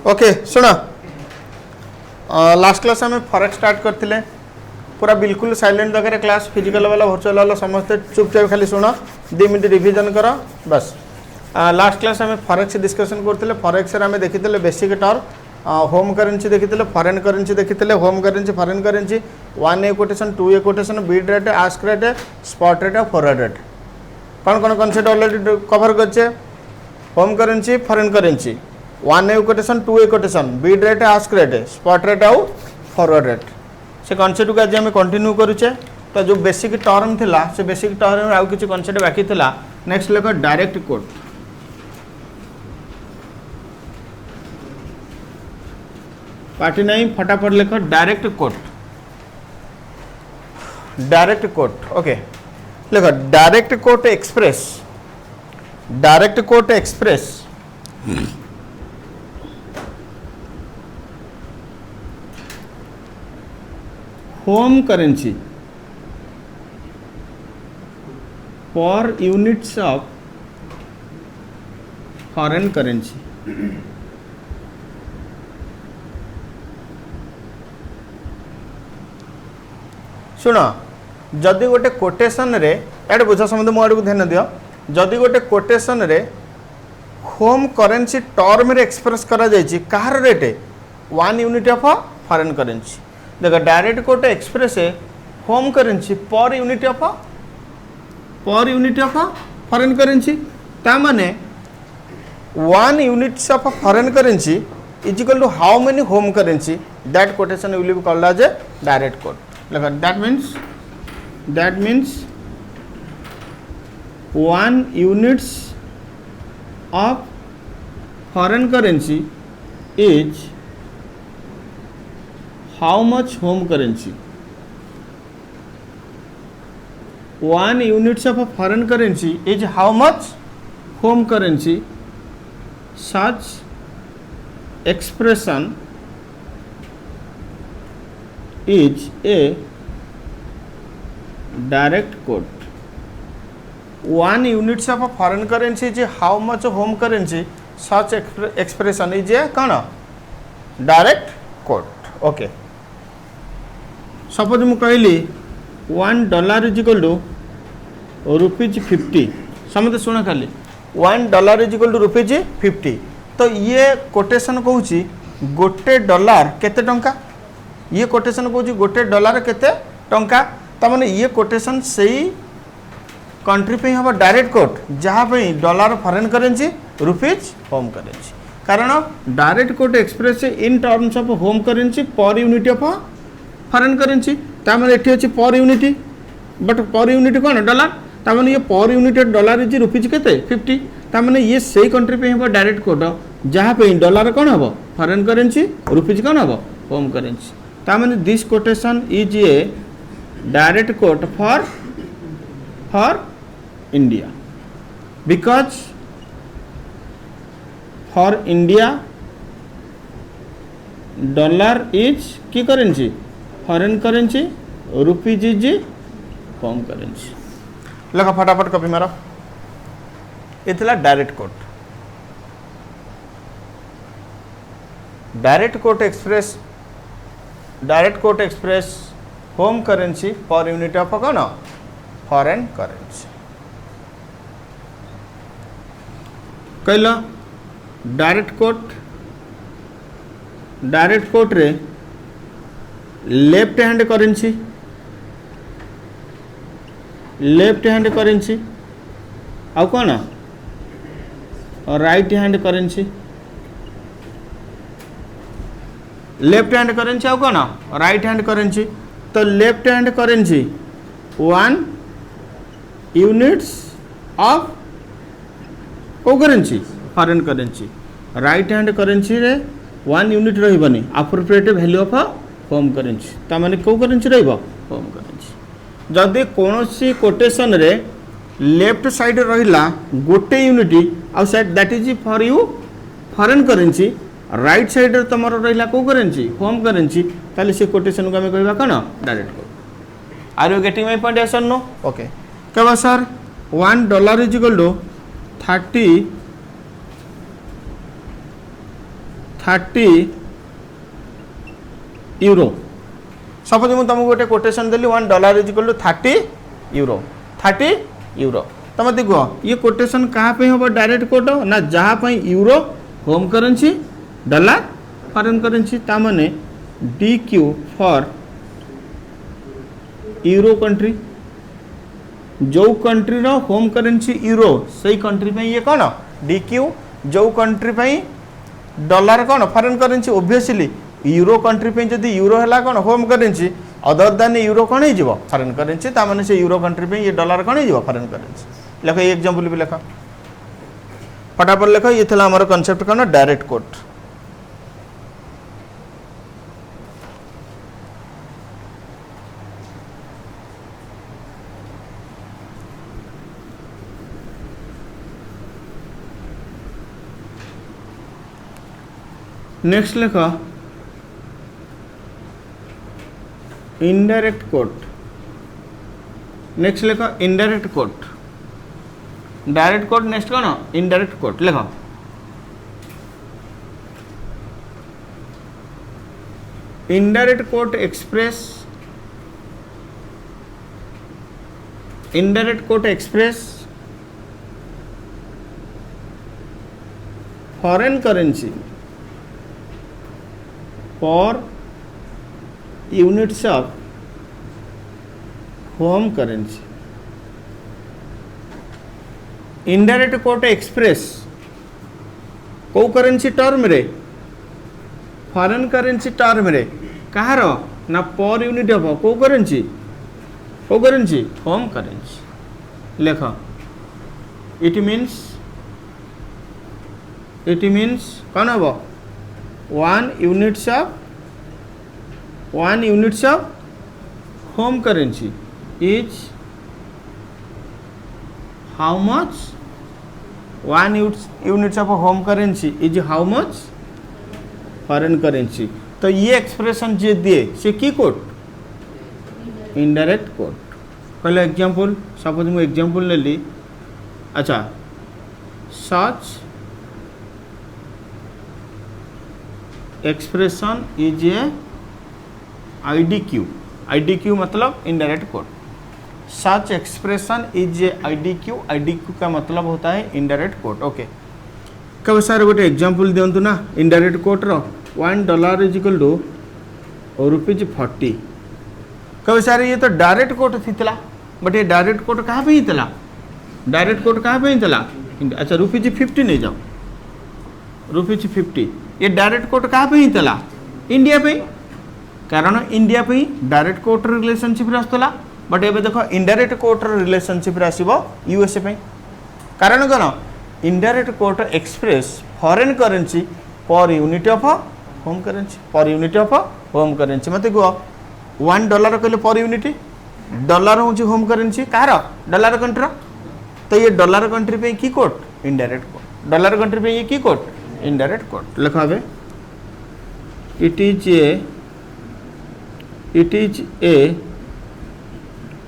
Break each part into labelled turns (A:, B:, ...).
A: Okay सुन last class आम forex start करते पूरा बिल्कुल साइलेंट जगह क्लास फिजिकल वाला वर्चुअल वाला समस्ते चुपचाप खाली शुण 2 मिनट रिविजन कर बस। लास्ट क्लास आम फॉरेक्स डिस्कशन करते फॉरेक्स आम देखी बेसिक टर्म होम करेन्सी देखी फॉरेन करेन्सी देखी home currency foreign currency 1A quotation 2A quotation bid rate ask rate spot rate और फॉरवर्ड रेट कौन कौन कॉन्सेप्ट ऑलरेडी कवर करछे। Home currency foreign currency 1A quotation 2A quotation bid rate ask rate spot rate और forward rate से concept को आज आम continue करुचे। तो जो बेसिक टर्म थिला से बेसिक टर्म आउ किछि कॉन्सेप्ट बाकी थिला। नेक्स्ट लेख डायरेक्ट कोट पार्टी नहीं फटाफट लेख डायरेक्ट कोट ओके लेख direct quote express home currency पर यूनिट्स ऑफ फॉरेन करेंसी शुण जदि गोटे कोटेशन रे एड बुझ समझ मो आड़ ध्यान दियो जदि गोटे कोटेशन रे होम करेंसी टर्म रे एक्सप्रेस करा जायछि कार rate 1 unit of foreign currency देख डायरेक्ट कोट एक्सप्रेस है home currency per unit of foreign currency ता माने 1 units of foreign currency is equal to how many home currency that quotation will be called as a direct quote. that means 1 units of foreign currency is how much home currency 1 units of a foreign currency is how much home currency such expression is a direct quote 1 units of a foreign currency is how much home currency such expression is a कौन direct quote। Okay suppose मु कहली $1 is equal to ₹50 समझते शुण खाली $1 is equal to ₹50 तो ये quotation कहूँ गोटे dollar केते टंका ये कोटेशन कहूँ गोटे डॉलर केते टंका तमाने ये कोटेशन सही कंट्री पे हम डायरेक्ट कोट जहाँ पे dollar foreign currency rupees home currency कारण direct quote express in terms of home currency per unit of foreign currency तामाने एठी अछि per unit but per unit कौन डॉलर तामाने ये per unit dollar is rupees केते 50 तामाने ये सही कंट्री पे हम डायरेक्ट कोट जहाँ पे डॉलर कौन हम फॉरेन करेंसी रुपीज कौन हम होम करेंसी तामाने this quotation is a direct quote for India because for India dollar is की currency foreign currency rupees is home currency लगा फटाफट कॉपी मारो इतला direct quote express home currency per unit of कौन foreign currency कहल direct quote रे left hand currency आउ कौन right hand currency left hand currency आउ कौन राइट हैंड करेंसी तो left hand currency 1 units of को currency foreign currency right hand currency रे 1 यूनिट रही appropriate value of home currency ता माने को करेंसी रहिबो होम करेंसी जदि कोनोसी कोटेशन रे लेफ्ट साइड रहिला गोटे यूनिट आ side that is for you foreign currency right side तुम रहा कौ करेंसी होम करेंसी ताले से कोटेशन को आम कह कौन direct quote. Are you getting my point? Yes और नो? ओके कह sir $1 is equal to 30 euro suppose मुझे तुमको गोटे कोटेशन देली $1 is equal to 30 euro 30 euro तो मत कह ये कोटेशन कहाँ हम डायरेक्ट कोट ना जहाँ euro home currency dollar foreign currency तामने DQ फॉर यूरो कंट्री जो कंट्री रो होम करेंसी यूरो से कंट्री पे ये कौन DQ जो कंट्री पे डॉलर कौन foreign currency obviously euro country पे जदि यूरो है कौन home currency other than euro कौन हो फॉरेन करेंसी तामने से यूरो कंट्री पे ये डॉलर कौन हो फॉरेन करेंसी लिख ये एग्जांपल भी लिख फटाफट लिख ये था हमारा कांसेप्ट कौन डायरेक्ट कोट नेक्स्ट लिख इनडायरेक्ट कोट नेक्स्ट लिख indirect coat direct quote next कौन इनडायरेक्ट कोट लिख indirect coat express foreign currency for units of home currency indirect quote express को करेंसी टर्म रे फॉरेन करेंसी टर्म रे कहार ना per unit हम को करेंसी होम करेंसी लेख इट मीन्स कौन हम one units of home currency is how much one units of home currency is how much foreign currency तो ये एक्सप्रेशन जे दिए से की कोड इनडायरेक्ट कोड कहले एग्जांपल सपोज मु एग्जांपल लेली अच्छा such expression is a IDQ मतलब indirect quote such expression is a IDQ का मतलब होता है इनडायरेक्ट कोड ओके कब सर गोटे एग्जांपल दिंतु ना इनडायरेक्ट कोड रो $1 इज इक्वल टू ₹40 कब सर ये तो डायरेक्ट कोड थी बट ये डायरेक्ट कोड कहाँ पे ही थला डायरेक्ट कोड कहाँ पे ही थला अच्छा ₹50 नहीं जाओ ₹50 ये डायरेक्ट कोड कहाँ पे ही थला इंडिया पे कारण इंडिया पे डायरेक्ट कोड रिलेशनशिप आसला बट ये देखो इनडायरेक्ट कोड रिलेशनशिप आसो USA पे कारण कौन indirect code express foreign currency per unit of home currency मत कह $1 कहले पर यूनिट डॉलर हूँ होम करेंसी कहार डॉलर कंट्री तो ये डॉलर कंट्री पे की quote indirect code dollar country पे ये की कोड इनडायरेक्ट कोड लिखा है it is a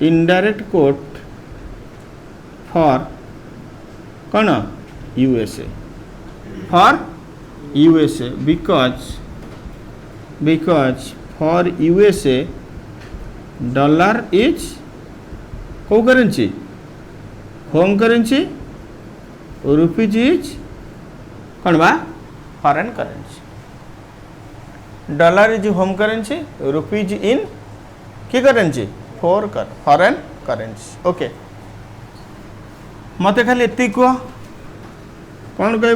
A: indirect quote for कौन USA because for USA dollar is को currency home currency rupees is कौन बा foreign currency dollar is home currency rupees in की करेंसी फॉरेन करेंसी ओके मत खाली एति कह कौन कह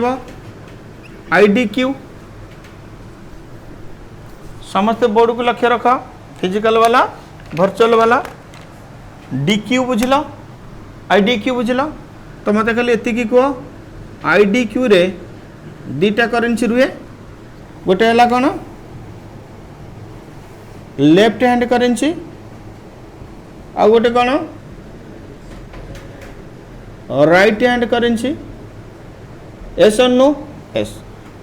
A: IDQ समस्त बोर्ड को लक्ष्य रख फिजिकल वाला वर्चुअल वाला DQ बुझल IDQ बुझल तो मत खाली एति कह IDQ रे दीटा करेंसी रुए गोटे है कौन लेफ्ट हैंड करेंसी आ गोटे कौन राइट हैंड करेंसी एस और नो एस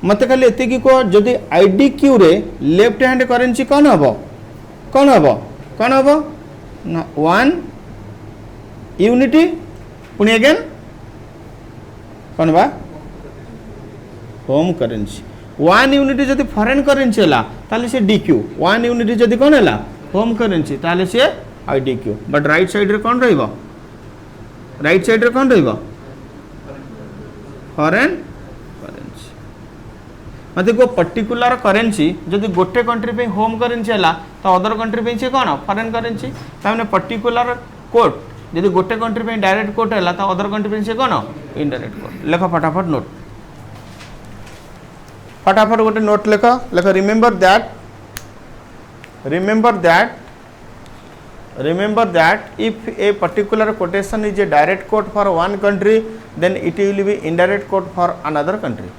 A: मत खाली एति कह जदि IDQ रे लेफ्ट हैंड करेंसी कौन हम ना 1 यूनिटी पुणी अगेन कौन बा होम करेंसी वन यूनिट जदि फॉरेन करेंसी है ताले से डीक्यू, वन यूनिट जदि कौन है होम करेंसी ताले से आईडीक्यू। बट राइट साइड रे कौन रहिबो, राइट साइड रे कौन रहिबो फॉरेन करेंसी। मतलब को पर्टिकुलर करेंसी जदि गोटे कंट्री पे होम करेंसी है तो अदर कंट्री पे से कौन फॉरेन करेंसी। ताने पर्टिकुलर कोड जदि गोटे कंट्री पे डायरेक्ट कोड है तो अदर कंट्री पे से कौन इनडायरेक्ट कोड। लेख फटाफट नोट, फटाफट गोटे नोट लेख लेख remember that if a particular quotation is a direct quote for one country then it will be indirect quote for another country.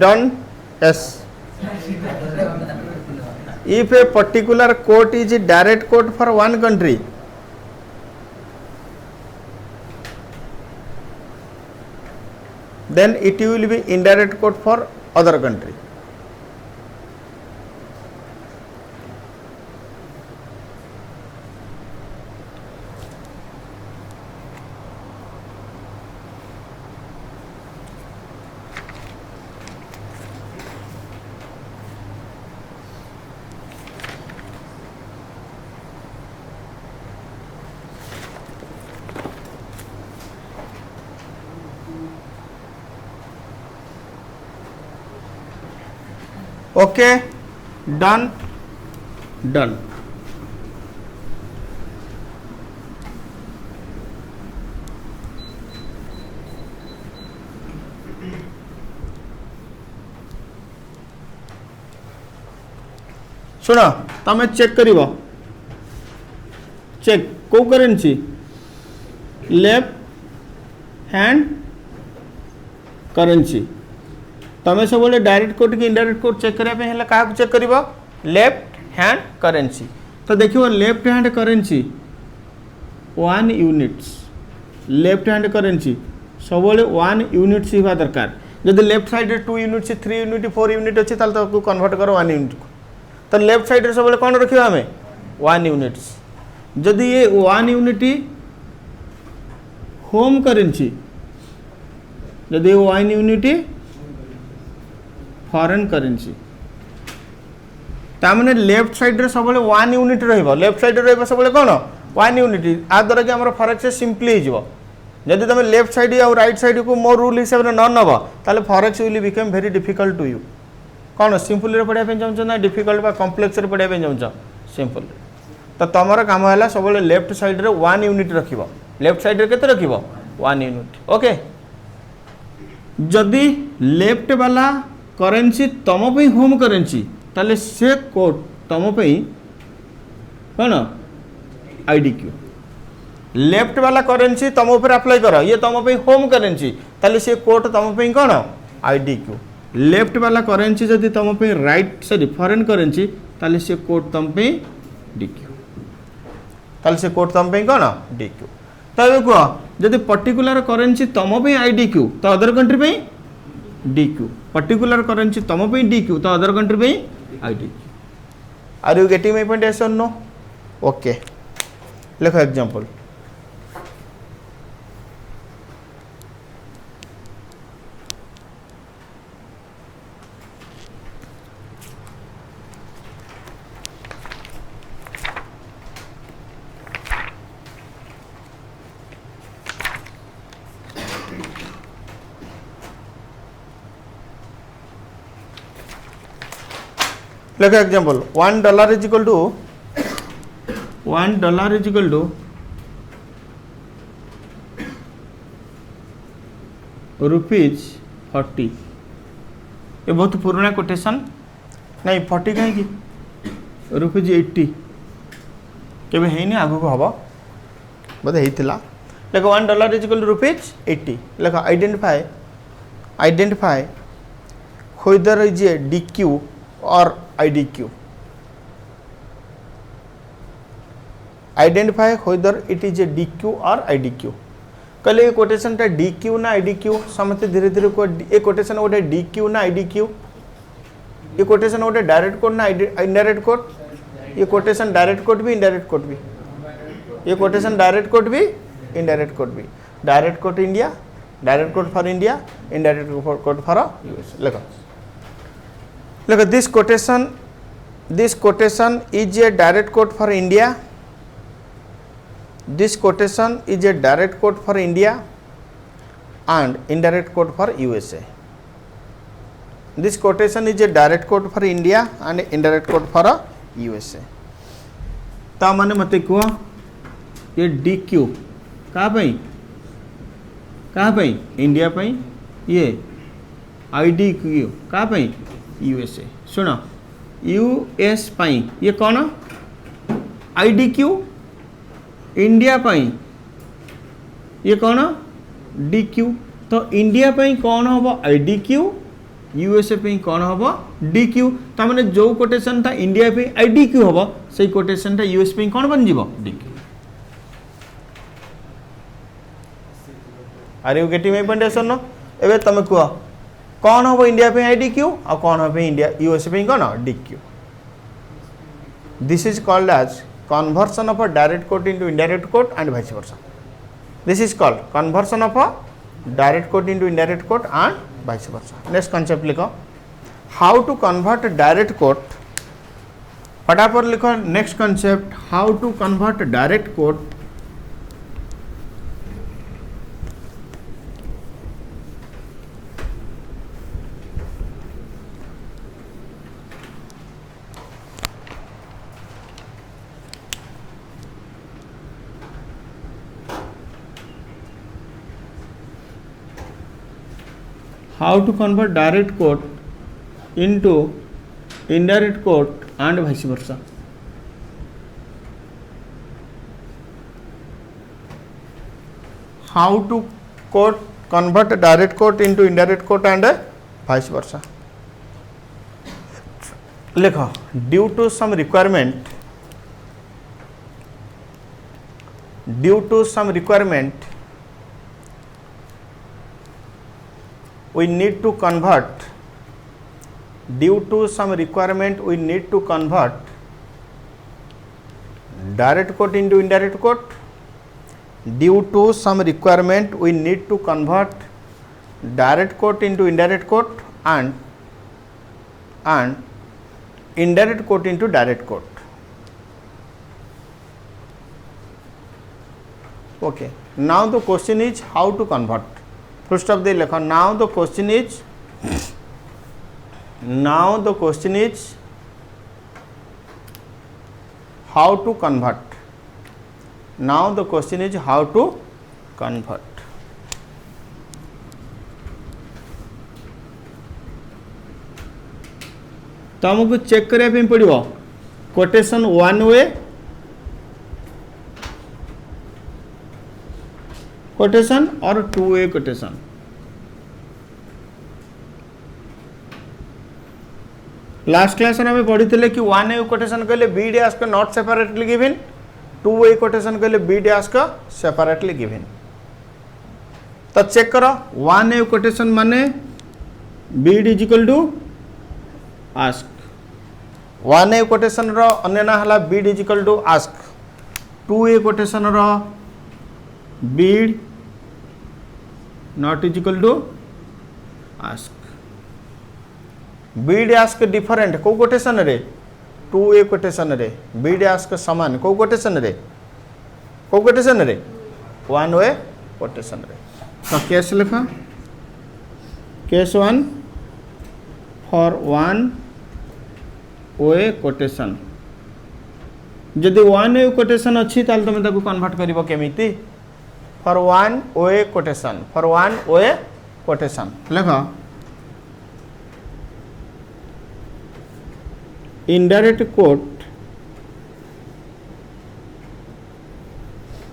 A: Done? Yes. If a particular quote is a direct quote for one country, then it will be indirect quote for other country. Okay done done. सुनो तमें check करिवो, check को currency left hand currency. तमें सब direct code कि indirect code check करने हेल्ला क्या check करिवो left hand currency. तो देखियो left hand currency one units, left hand currency सब वन यूनिट्स ही दरकार। जब left side 2 unit 3 unit 4 unit अच्छी तो कन्वर्ट करो 1 यूनिट को। तो लेफ्ट साइड सब कौन रखिए आम 1 यूनिट्स। जदि ये 1 यूनिट होम करेंसी, जदि 1 यूनिट फॉरेन करेंसी तामने लेफ्ट साइड रे सब 1 यूनिट रहिबो, लेफ्ट साइड रे सब कौन 1 यूनिट। आ द्वारा कि हमर फॉरेक्स सिंपली हो जदि तुम लेफ्ट साइड और राइट साइड को मोर रूल हिसाब से न नब ताले forex will become very difficult to you. कौन सिंपल रे पढ़ाई चाहूँ ना डिफिकल्ट बा कॉम्प्लेक्स रे पढ़ाई चाहूँ सिंपल। तो तुमर काम है सब लेफ्ट साइड रे 1 यूनिट रखिबो, लेफ्ट साइड रे केते रखिबो 1 यूनिट। ओके जदि लेफ्ट वाला करेंसी तुम पे होम करेंसी ताले से कोड तुम पे कौन आईडीक्यू। लेफ्ट वाला करेंसी तुम ऊपर अप्लाई करो, ये तुम पे होम करेंसी ताले से कोड तुम पे कौन आईडीक्यू। लेफ्ट वाला करेंसी जदि तुम पे राइट सॉरी फॉरेन करेंसी ताले से कोड तुम पे डीक्यू, ताले से कोड तुम पे कौन डीक्यू। तो ये कह जदि पर्टिकुलर करेंसी तुम पे आईडीक्यू तो अदर कंट्री पे डीक्यू, पर्टिकुलर करेंसी तुम पे डीक्यू तो अदर कंट्री पे IDQ. Are you getting my point yes और नो? ओके लिखो एग्जांपल। लेखो एग्जांपल $1 is equal to ₹40। ये बहुत पुराना कोटेशन नहीं 40 कहीं ₹80 केबे हेनी आगु को हबो बोधे हेतिला। लेखो $1 is equal to ₹80। लेखो identify whether is a DQ or IDQ। Identify whether it is a DQ or IDQ। कल कोटेशन टा DQ ना IDQ समझते धीरे धीरे को ये कोटेशन गोटे DQ ना IDQ ये कोटेशन गोटे डायरेक्ट कोड ना इनडायरेक्ट कोड? ये कोटेशन डायरेक्ट कोड भी इनडायरेक्ट कोड भी? ये कोटेशन डायरेक्ट कोड भी इनडायरेक्ट कोड भी? Direct code India, direct quote for India, indirect quote for US. देखो देखो this quotation is a direct quote for India. This quotation is a direct quote for India and indirect quote for USA. This quotation is a direct quote for India and indirect quote for USA. ता माने मते को ये DQ कहाँ पे India पे, ये IDQ कहाँ पे USA। सुनो US पाई ये कौन IDQ, इंडिया पाई ये कौन DQ। तो इंडिया पाई कौन हम IDQ, USA पे कौन हम DQ। ता माने जो कोटेशन था इंडिया पे IDQ हम से कोटेशन था US पे कौन बन जीवो DQ। Are you getting my point? No एबे तमे कुआ कौन हम इंडिया पे IDQ और कौन हम इंडिया USA पे कौन DQ। This is called as conversion of a direct code into indirect code and vice versa. This is called conversion of a direct code into indirect code and vice versa. Next concept लिखो, how to convert direct code. फटाफट लिखो next concept, how to convert direct code how to convert direct quote into indirect quote and vice versa। how to convert direct quote into indirect quote and vice versa। लिखो due to some requirement we need to convert, due to some requirement we need to convert direct quote into indirect quote, due to some requirement we need to convert direct quote into indirect quote and indirect quote into direct quote। okay, now the question is how to convert। First of the lekha, now the question is how to convert। now the question is how to convert। तो हमको check करिया पे पड़िबो quotation one way quotation और two way quotation. Last class में पढ़ी थे कि वन वे कोटेशन कहले B dash not separately given, two way quotation कहले बी डैश सेपरेटली गिवन। तो चेक करो वन वे कोटेशन माने bid is equal to ask, one way quotation रो अन्य ना हला bid is equal to ask, two way quotation रो bid not is equal to ask. Beed ask different को quotation रे, टू ए कोटेशन रे Beed ask समान को कोटेशन रे, वन वे कोटेशन रे। तो केस लिखा, case one for one way quotation. जदि वन वे कोटेशन अच्छी ताल तुम ताको कन्वर्ट करिवो केमिति, for one way quotation, for one way quotation लिखो इनडायरेक्ट कोट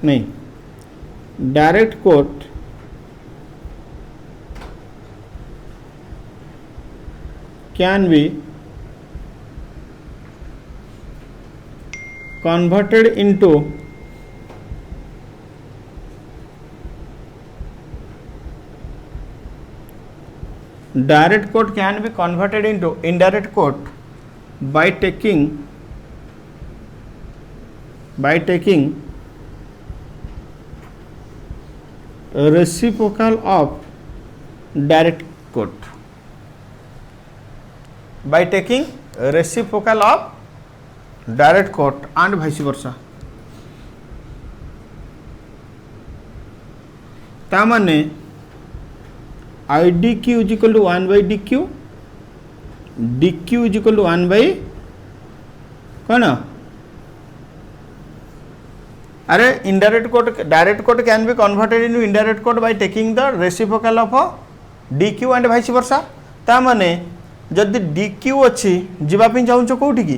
A: नहीं, direct quote can be converted into direct quote can be converted into indirect quote by taking reciprocal of direct quote, by taking reciprocal of direct quote and vice versa. ता माने IDQ is equal to 1 by DQ, DQ is equal to 1 by कौन अरे indirect quote, direct quote can be converted into indirect quote by taking the reciprocal of DQ and vice versa. ता माने जदि DQ अच्छी जीवापी चाहूँ कौटी की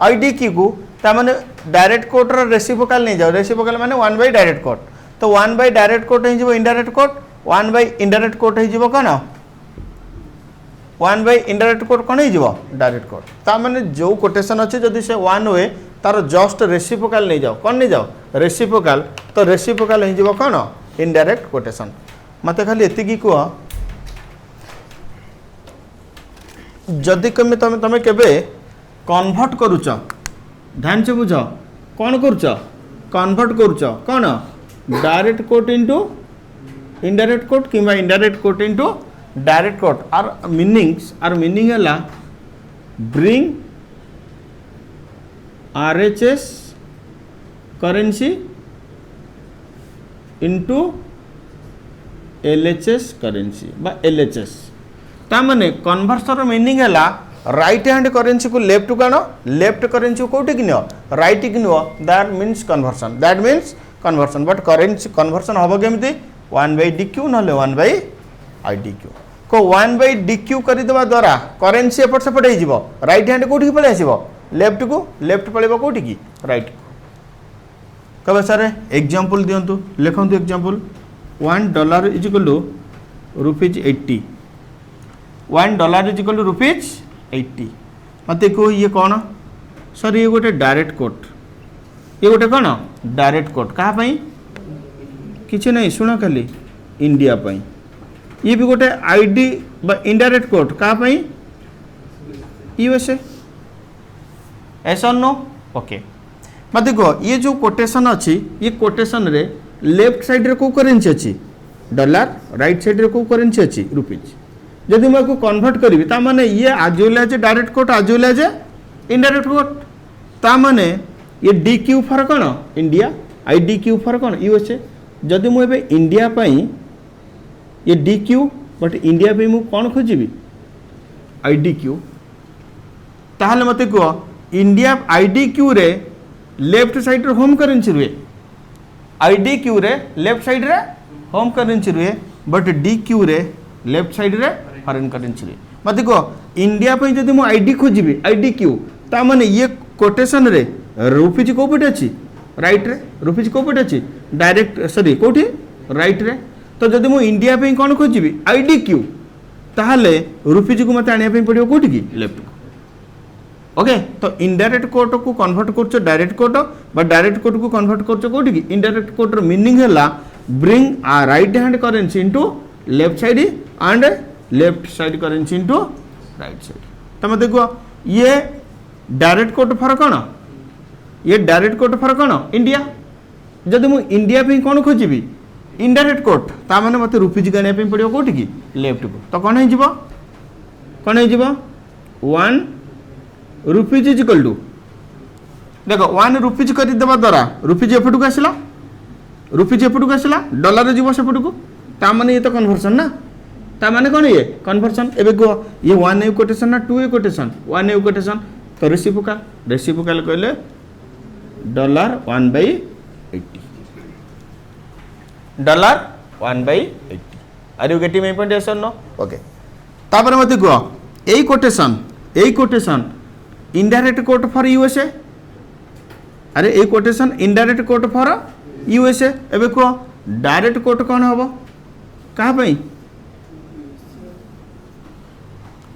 A: IDQ को ता माने डायरेक्ट कोट रेसिप्रोकल नहीं जाओ, रेसिप्रोकल माने 1 by डायरेक्ट कोट, तो 1 by डायरेक्ट कोट हो indirect coat, 1 by indirect coat हो कौन 1 by इनडायरेक्ट कोट कौन हो डायरेक्ट कोट. ता माने जो कोटेशन अच्छे जदि से 1 हुए तार जस्ट रेसिप्रोकल नहीं जाओ, कौन नहीं जाओ रेसिप्रोकल, तो रेसिप्रोकल हो कौन इनडायरेक्ट कोटेशन. मत खाली एतिकी कह जदि कमे तमे तमे केबे कन्वर्ट करूच, ध्यान से बुझ कौन करूच कन्वर्ट करूच कौन direct quote into indirect quote किंबा indirect quote into direct quote. आर मीनिंग है bring RHS currency into LHS currency बा LHS. ता माने कन्वर्सन मीनिंग है राइट हैंड करेंसी को लेफ्ट को आनो, लेफ्ट करेंसी को कोठी कि नियो राइट कि नियो, that means conversion. But currency conversion हबो केमती 1 by DQ नले 1 by IDQ को 1 by DQ करि देबा द्वारा करेंसी एपट सेपट हे जिवो, राइट हैंड कोठी पळे आसीबो लेफ्ट को, लेफ्ट पळेबो कोठी की राइट को. कबे सर एग्जांपल दियंतु, लिखंतु example $1 is equal to ₹80, $1 is equal to ₹80. मत को ये कौन सर ये गोटे डायरेक्ट कोट, ये गोटे कौन डायरेक्ट कोट कहा किसी नहीं शुण खाली इंडिया पाई, ये भी गोटे आईडी इनडायरेक्ट कोट कहा USA. ऐसा नो ओके. मत देखो ये जो कोटेशन अच्छी, ये कोटेशन रे लेफ्ट साइड रे को करेंसी अच्छी डॉलर, राइट साइड रे को करेंसी अच्छी रुपीज. जदि मैं को कन्वर्ट करी ता माने ये आज जे डायरेक्ट कोट, आज जे इनडायरेक्ट कोट. ता माने ये DQ फॉर कौन इंडिया, IDQ फॉर कौन USA. जदि मु एबे इंडिया पाई ये DQ बट इंडिया पे मु कौन खोजिबी IDQ. ताहले मते को इंडिया IDQ रे लेफ्ट साइड रे होम करेंसी रुए, IDQ रे लेफ्ट साइड रे होम करेंसी रुए, बट DQ रे लेफ्ट साइड रे फॉरेन करेंसी रुए. मत को इंडिया पे जदि मु ID खोजिबी IDQ ता माने ये कोटेशन रे रुपीज को पटे अछि राइट रे, रुपीज को पटे अछि डायरेक्ट सॉरी कोठी राइट रे. तो जदि मु इंडिया पे कोन खोजिबी IDQ ताहले रुपीज को मते आनिया पे पड़ियो कोठी की लेफ्ट को. ओके तो इनडायरेक्ट कोट को कन्वर्ट करछो direct quote, but direct quote को कन्वर्ट करछो कोठी की इनडायरेक्ट कोट रो मीनिंग हैला bring a right hand currency into left side and left side currency into right side. तो मत देखो ये डायरेक्ट कोट फर कौन, ये डायरेक्ट कोट फर कौन इंडिया. जदि मु इंडिया पे कौन खोजिबी इनडायरेक्ट कोट ता माने मते रुपीज गानिया पे पड़ियो कोठी की लेफ्ट को. तो कौन हे जिवो 1 रुपीज इज इक्वल टू देखो 1 रुपीज कर देबा द्वारा रुपीज एपट को आसला, रुपीज एपट को आसला डॉलर जीव सेपट को. ता माने ये तो कन्वर्सन ना, ता माने कौन ये कन्वर्सन. एबे को ये 1 ए कोटेशन ना 2 ए कोटेशन, 1 ए कोटेशन तो रेसिप्रोकल, रेसिप्रोकल कहले $1 by 80, $1 by 80. Are you getting my point? Yes और नो? ओके. तापर मते को एई quotation indirect quote for USA. अरे A quotation indirect quote for USA. एबे को डायरेक्ट कोट कौन हबो कहा पई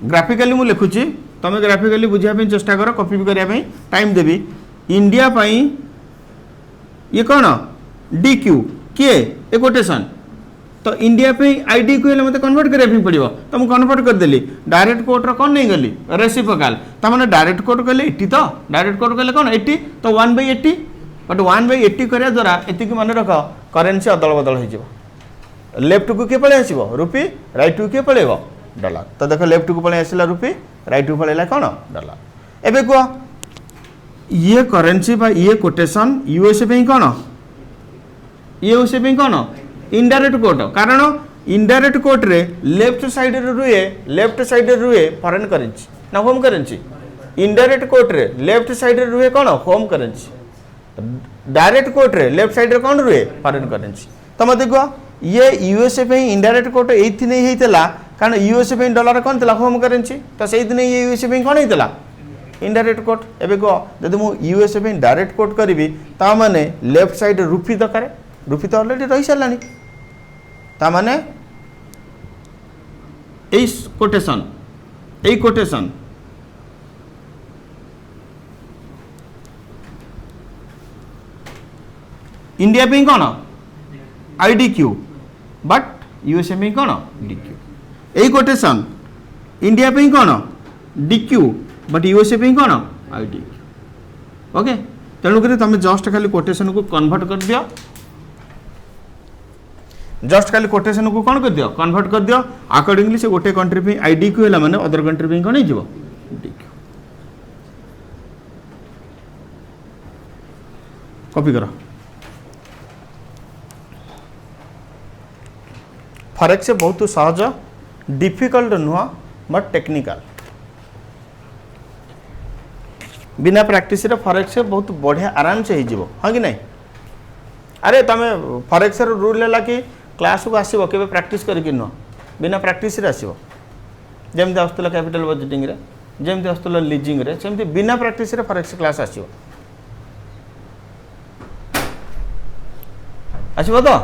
A: ग्राफिकली मु लिखुची, तमे ग्राफिकली बुझिया पे चेष्टा करो, कॉपी भी करिया पे टाइम देबी. इंडिया पाई ये कौन DQ किए ए कोटेशन, तो इंडिया पे आईडी को मत कन्वर्ट करने पड़ो तो मुझे कन्वर्ट करदेली डायरेक्ट कोर्ट कौन नहीं गली रेसिप्रोकाल तो मैंने डायरेक्ट कोर्ट कहले 80 तो डायरेक्ट कोर्ट कहले कौन 80 तो 1/80 बट 1/80 करने द्वारा ये मन रख करेन्सी अदल बदल हो लेफ्ट को किए पलि आसो रुपी राइट को किए पलैब डॉलर तो देख लेफ्ट को पलि आसला रुपी राइट को पलैला कौन डॉलर एबे कह ये करेन्सी ये कोटेशन यूएसए पे कौन यूएसए पे कौन इनडायरेक्ट कोर्ट कारण इनडायरेक्ट कोर्ट रे लेफ्ट साइड रे रुए फॉरेन करेन्सी ना होम करेन्सी इनडायरेक्ट कोर्ट रे लेफ्ट साइड रे रुए कौन होम करेन्सी डायरेक्ट कोर्ट रे लेफ्ट साइड रे कौन रुए फॉरेन करेन्सी तो मत कह ये यूएसए पे इनडायरेक्ट कोर्ट ये नहीं होता कारण यूएसए पे डॉलर कौन था होम करेन्सी तो से ये यूएसए पे कौन होता इनडायरेक्ट कोर्ट एबे कह जब मुझे यूएसए पे डायरेक्ट कोर्ट करी ताने लेफ्ट साइड रुपी दरकार रुपी तो अलरेडी रही सारा ताने कोटेशन इंडिया पे कौन आईडीक्यू बट यूएसए में कौन डीक्यू यही कोटेशन इंडिया पे कौन डीक्यू बट यूएसए पे कौन आईडीक्यू ओके तेणुक तुम जस्ट खाली कोटेशन को कन्वर्ट कर दियो जस्ट खाली कोटेशन को कौन कर दियो कन्वर्ट कर दियो अकॉर्डिंगली से गोटे कंट्री पे आईडी क्यू है माने अदर कंट्री पे कौन हो डीक्यू कॉपी करो फॉरेक्स बहुत सहज डिफिकल्ट नुह बट टेक्निकल बिना प्रैक्टिस फॉरेक्स बहुत बढ़िया आराम से हो हाँ कि नहीं अरे तुम फॉरेक्स रूल है कि क्लास को आसो के प्रैक्टिस करके नुह बिना प्रैक्टिस आसो जमी आसला कैपिटल बजेटिंग रे जमी आसला लीजिंग रे सेमती बिना प्रैक्टिस फॉरेक्स क्लास आसो आसो तो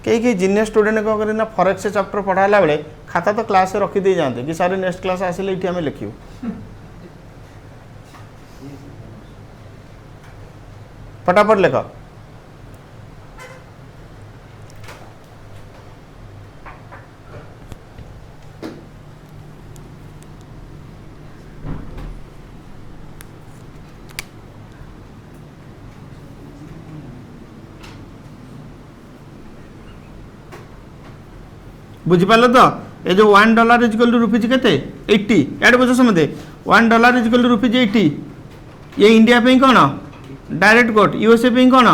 A: कई जीनियर स्टूडेंट कौन करना फॉरेक्स चैप्टर पढ़ाला बेले खाता तो क्लास रखी दे जाते कि सारे नेक्स्ट क्लास आसिले ये आम लिखू फटाफट लिख बुझिपाल तो ये जो $1 इजिकल टू रुपीज के 80 एड बुझ समझे $1 इजिकल टू रुपीज 80 ये इंडिया पे कौन डायरेक्ट कोर्ट यूएसए पे कौन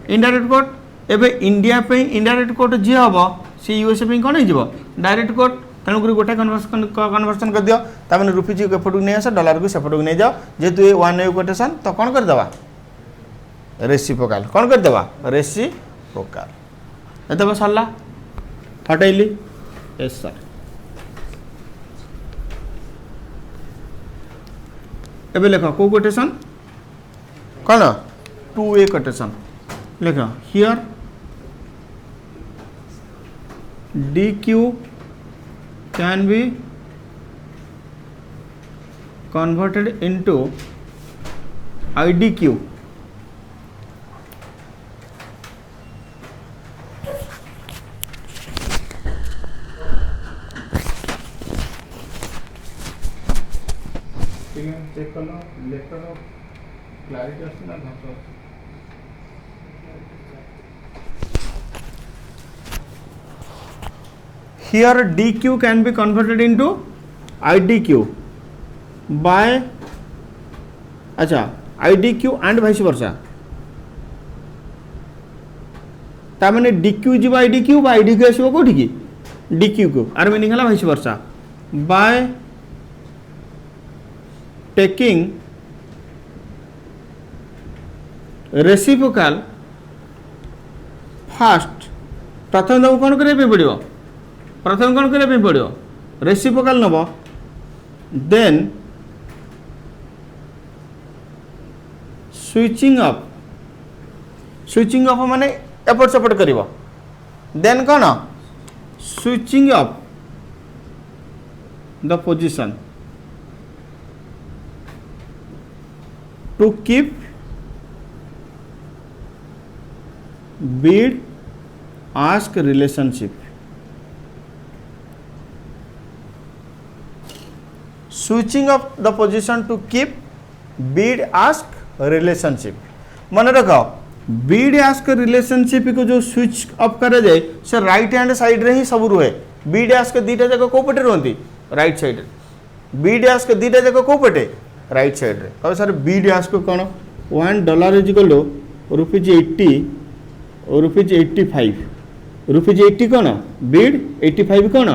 A: इनडायरेक्ट कोर्ट एबे इंडिया पे इनडायरेक्ट कोर्ट जी हम सी यूएसए पे कौन हो डायरेक्ट कोर्ट तेणुक गोटे कन्वर्सन कर दियो ताने रुपीज को एपटू नहीं आस डॉलर को सेपटू नहीं जाओ जेहेतु ये वन वे कोटेशन तो कौन करदेवा रेसिप्रोकाल कौन करदेवा रेसिप्रोकाल एतब सरला हटैली यस सर एबे लिख को कोटेशन कौन 2A कोटेशन लिख here DQ can be converted into IDQ check कर लो लेटर क्लैरिटी आसना घास here DQ can be converted into IDQ by अच्छा IDQ and vice versa तामाने DQ ji IDQ बा IDQ आसो कोठी की DQ को आर मीनिंग हला vice versa by taking reciprocal first प्रथम दो कौन करे पड़ो प्रथम कौन करने पड़ो रेसिप्रोकाल नब देन स्विचिंग अप माने एपट सेपट कर देन कौन switching up the position to keep bid ask relationship. Switching of the position to keep bid ask relationship. मन रखो bid ask relationship को जो स्विच अप करे जाए से राइट हैंड साइड रे ही सब रुहे. bid ask दीटा जगह को पटे रहंती राइट साइड रे. bid ask दीटा जगह को पटे राइट साइड रे. अब सर bid ask कोन $1 इज इक्वल टू ₹80 और ₹85. ₹80 कोन bid 85 कोन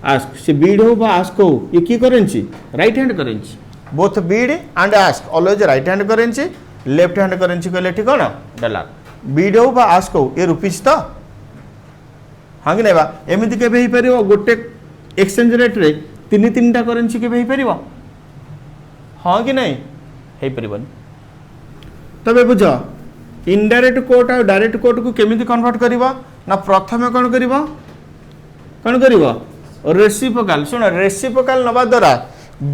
A: आस्क. से बीड हो बा आस्क हो ये की currency right hand currency. Both Beed and ask always right hand currency. Left hand currency कहले ठीक कोन डॉलर. बीड हो बा आस्क हो ये रुपीस तो हाँ कि नहीं बा. एमिति केबे ही परिबो गोटे एक्सचेंज रेट रे तीन तीनटा करेंसी केबे ही परिबो हाँ कि नहीं हे परिबन. तबे बुझ इनडायरेक्ट कोट और डायरेक्ट कोट को केमिति कन्वर्ट करबो ना प्रथमे कोन करबो रेसिप्रोकाल. शुण रेसिप्रोकाल नवा द्वारा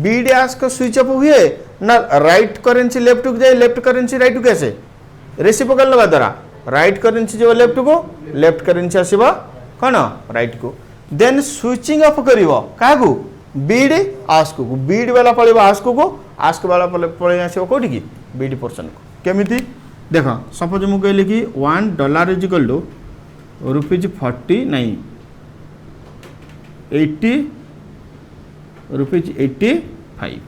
A: बीड आस्क स्विच अप हुए ना राइट करेंसी लेफ्ट को जाए लेफ्ट करेंसी राइट को कैसे रेसिप्रोकाल नवा द्वारा राइट करेंसी जो लेफ्ट को लेफ्ट करेंसी आसीबो कोन राइट को. देन स्विचिंग अप करिवो कागु बीड आस्क को. बीड वाला पळिबो आस्क को आस्क वाला पळि आसीबो कोठी की बीड पोर्शन को. केमिति देखो सपोज मु कहली कि $1 is equal to ₹49 80 ₹85.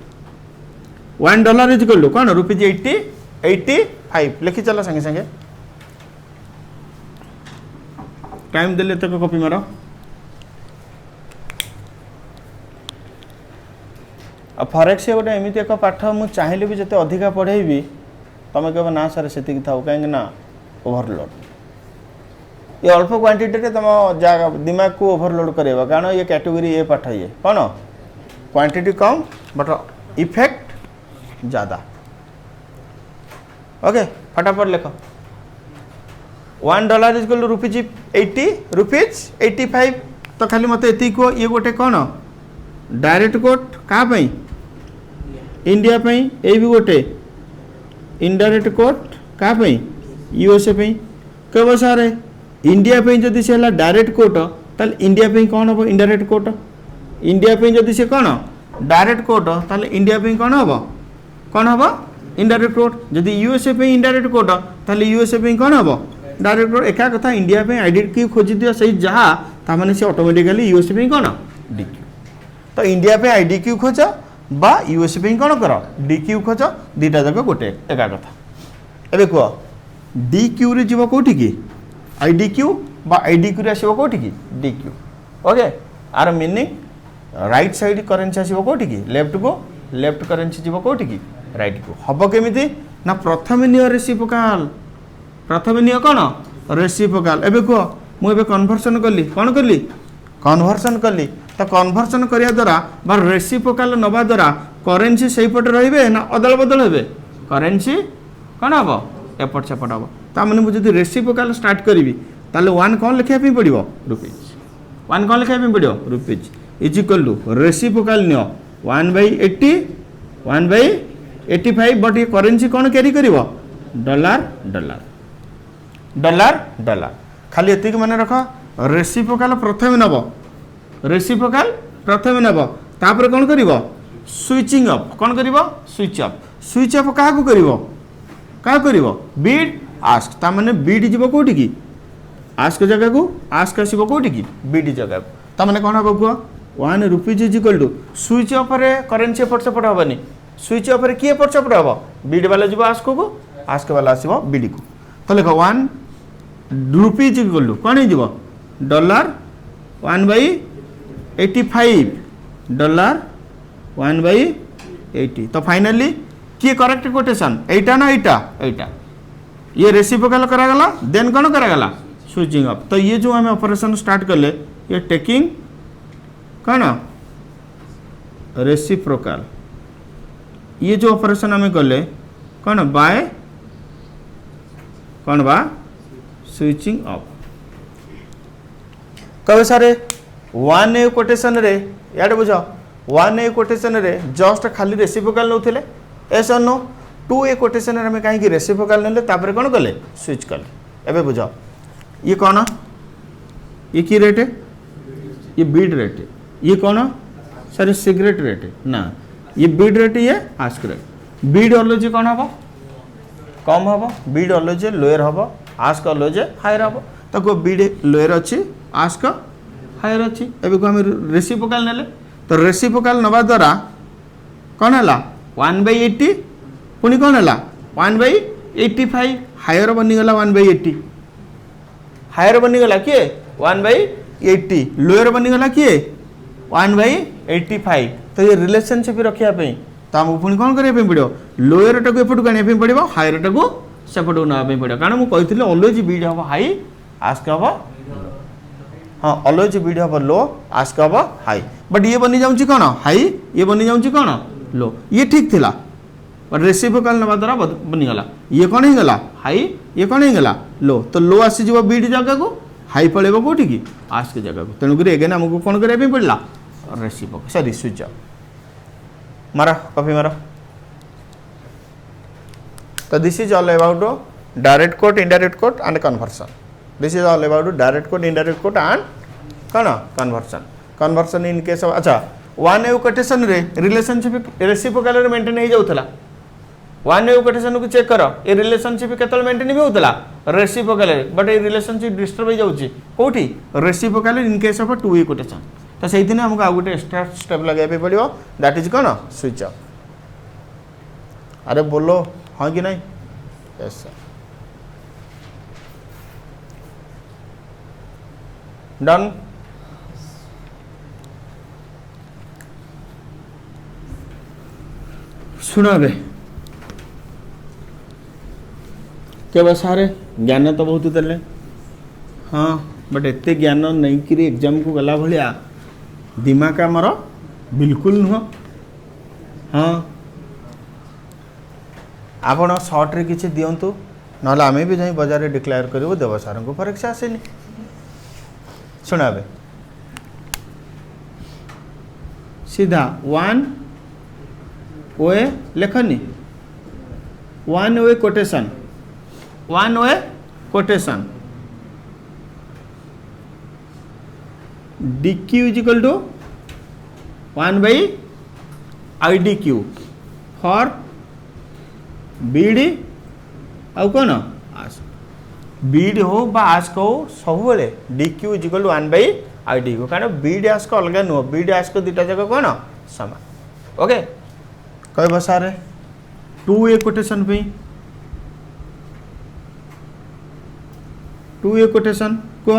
A: $1 is equal to कौन ₹85 लिखी चलो संगे संगे. टाइम देले तक कॉपी मारो. अब फॉरेक्स गोटे एमती एक पाठ मुझे चाहिए भी जिते अधिका पढ़ेबी तुम कह ना सर से था कहीं ना ओभरलोड. ये अल्प क्वांटिटी रे तुम दिमाग को ओभरलोड करेगा कारण ये कैटेगरी ये पाठ ये कौन क्वांटिटी कम बट इफेक्ट ज़्यादा. ओके फटाफट लिख. $1 इज इक्वल टू ₹85. तो खाली मत ये कह ये गोटे कौन डायरेक्ट कोट क्या इंडिया ये भी गोटे इनडायरेक्ट कोट क्या यूएसए कह सार इंडिया जदि से डायरेक्ट कोट ताल इंडिया कौन हम इनडायरेक्ट कोट. इंडिया जदि से कौन डायरेक्ट कोट ताल इंडिया कौन हम इनडायरेक्ट कोट. जदि यूएसए इनडायरेक्ट कोट ताल यूएसए कौन हम डायरेक्ट कोट. एका कथा इंडिया आईडी क्यू खोजी दिया सही जहाँ ताने से ऑटोमेटिकली यूएसए कौन डी क्यू. तो इंडिया आईडी क्यू खोज बा यूएसए कौन कर डी क्यू खोज दीटा जाक गोटे एका कथा. एबे कह डी क्यू रे जीव कोठी की आईडी क्यू बा आईडी क्यू रे आसीबो कोठी की डी क्यू. ओके आर मीनिंग राइट साइड करेंसी आसीबो कोठी की लेफ्ट को लेफ्ट करेंसी जीव कोठी की राइट को. हबो केमिति ना प्रथम नियो रेसिप्रोकाल. प्रथम नियो कोन रेसिप्रोकाल. एबे कह मु एबे कन्वर्सन कली कोन कली कन्वर्सन कली. तो कन्वर्सन करिया द्वारा बा रेसिप्रोकाल नवा द्वारा करेंसी सही पटे रहिबे ना अदल बदल हेबे करेंसी कौन हम एपट सेपट हम. ताने मुझे रेसिप्रोकाल स्टार्ट करी ताले 1 कौन लिखा पड़ो रुपीज. 1 कौन लिखा पड़ो rupees is equal to reciprocal नियो 1/85 बट ये करेंसी कौन कैरी करिवो $. खाली एतिक माने रख रेसिप्रोकाल प्रथम नब रेसिप्रोकाल प्रथम नब तापर कौन करिवो स्विचिंग अप कौन करिवो स्विच अप. स्विच अप क्या करिवो बीड आस्क. ता माने बीड जीव कोठी की आस्क जगह को आस्क आसीबो कोठी की बीड जगह को. ता माने कोन हबो को ₹1 is equal to switch up रे करेंसी एपट सेपट हबनी. स्विच अप रे की एपट सेपट हबो बीड वाला जीव आस्क को आस्क वाला आसीबो बीड को. तो लिखो ₹1 इज इक्वल टू कोन जीव $1/85 $1/80. तो फाइनली किए करेक्ट कोटेशन एटा ना एटा ये रेसिप्रोकाल करागला देन कौन करागला स्विचिंग अप. तो ये जो आम ऑपरेशन स्टार्ट कले ये टेकिंग कौन रेसिप्रोकाल. ये जो ऑपरेशन आम कले कौन बाय कौन बा स्विचिंग अप. कहे सारे 1A कोटेशन रे यार बुझ 1A कोटेशन रे जस्ट खाली रेसिप्रोकाल नौथिले एस और नो. 2A कोटेशन रे हमें कहीं रेसिप्रोकाल नेले तापर कौन कले स्विच कले. एबे बुझ ये कौन ये की रेट है ये बीड रेट है ये कौन सॉरी सिगरेट रेट है ना ये बीड रेट ये आस्क रेट बीड ऑलवेज कौन हम कम हम बीड ऑलवेज लोअर हम आस्क ऑलवेज हायर हम तो को बीड लोअर अच्छी आस्क हायर अच्छी एबे को हम रेसिप्रोकाल नेले तो रेसिप्रोकाल नवा द्वारा कौन है 1/80 पुणी कौन है 1/85 हायर बनीगला 1/80 हायर बनीगला किए 1/80 लोअर बनीगला किए 1/85 तो ये रिलेशनशिप रखापी तो आमको पुणी कौन करने पड़ो लोअर टाक एपटू आने पड़ो हायर टाक सेपटू नापी पड़ो कारण मुझे कही अलवेज बीड हम हाई आस्क हम हाँ अलवेज बीड हम लो आस्क हम हाई बट ये बनी जाऊँगी कौन हाई ये बनी जाऊँगी कौन लो ये ठीक थिला रेसिप्रोकाल नवा द्वारा बनीगला ये कौन होगा हाई ये कौन होगा लो तो लो आसीज बीड जगह को हाई पड़ेब कौटी की आस्क जगह को तेणुक एगेन आमको कौन करने पड़ा रेसिप्रोकाल सॉरी स्विच ऑफ मारा कॉपी मारा तो this is all about direct quote indirect quote and conversion this is all about direct quote indirect quote and कौन conversion conversion in case of अच्छा वन वे कोटेशन रे relationship reciprocal रे maintain हो जाउथला one way quotation को check कर ए relationship केतल maintain भी होतला रेसिप्रोकाल रे बट ए रिलेशनशिप डिस्टर्ब हो जाउची कोठी reciprocal in case of to way quotation तो से हमको आउ गोटे एक्स्ट्रा स्टेप लगे पड़ो दैट इज कौन स्विच ऑफ अरे बोलो हाँ कि नहीं यस सर डन शुण के सारे ज्ञान तो बहुत देले हाँ बट एत ज्ञान नहीं कि एग्जाम को गला भाया दिमाग आमर बिल्कुल नुह हाँ आपण सर्ट रे किसी दिंतु ना आम भी जाई बाजार डिक्लेयर करूँ देव सार को परीक्षा आसेनी शुणा सीधा वन वे लेखनी one way quotation DQ is equal to 1/IDQ for BD आउ कौन आस्क बीड हो बा आस्क हो सब बेले DQ is equal to 1/IDQ कारण बीड आस्क अलग नुह बीड आस्क दुटा जगह कौन सामान ओके कह सारे 2A कोटेशन पे 2A कोटेशन को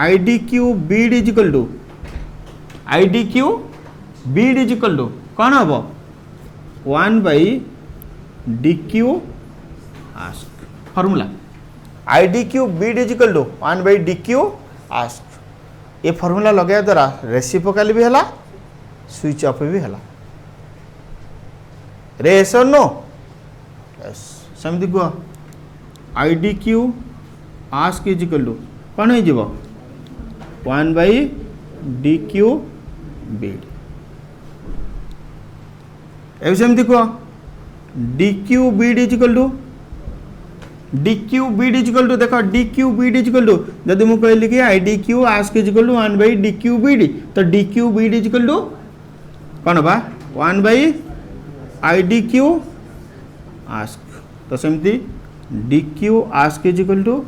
A: IDQ bid is equal to IDQ bid is equal to कौन हम 1/DQ ask formula IDQ bid is equal to 1/DQ ask ये फॉर्मूला लगे द्वारा रेसिप्रोकाल भी है स्विच ऑफ भी है रे यस और नो यस सेमती कह IDQ ask is equal to कौन हो 1/DQ बीड एमती कह DQ bid is equal to DQ bid is equal to देख DQ bid is equal to जदि मुझे कहली कि IDQ ask is equal to 1/DQ bid तो DQ bid is equal to कौन बा 1/IDQ आस्क तो सेमती DQ ask is equal to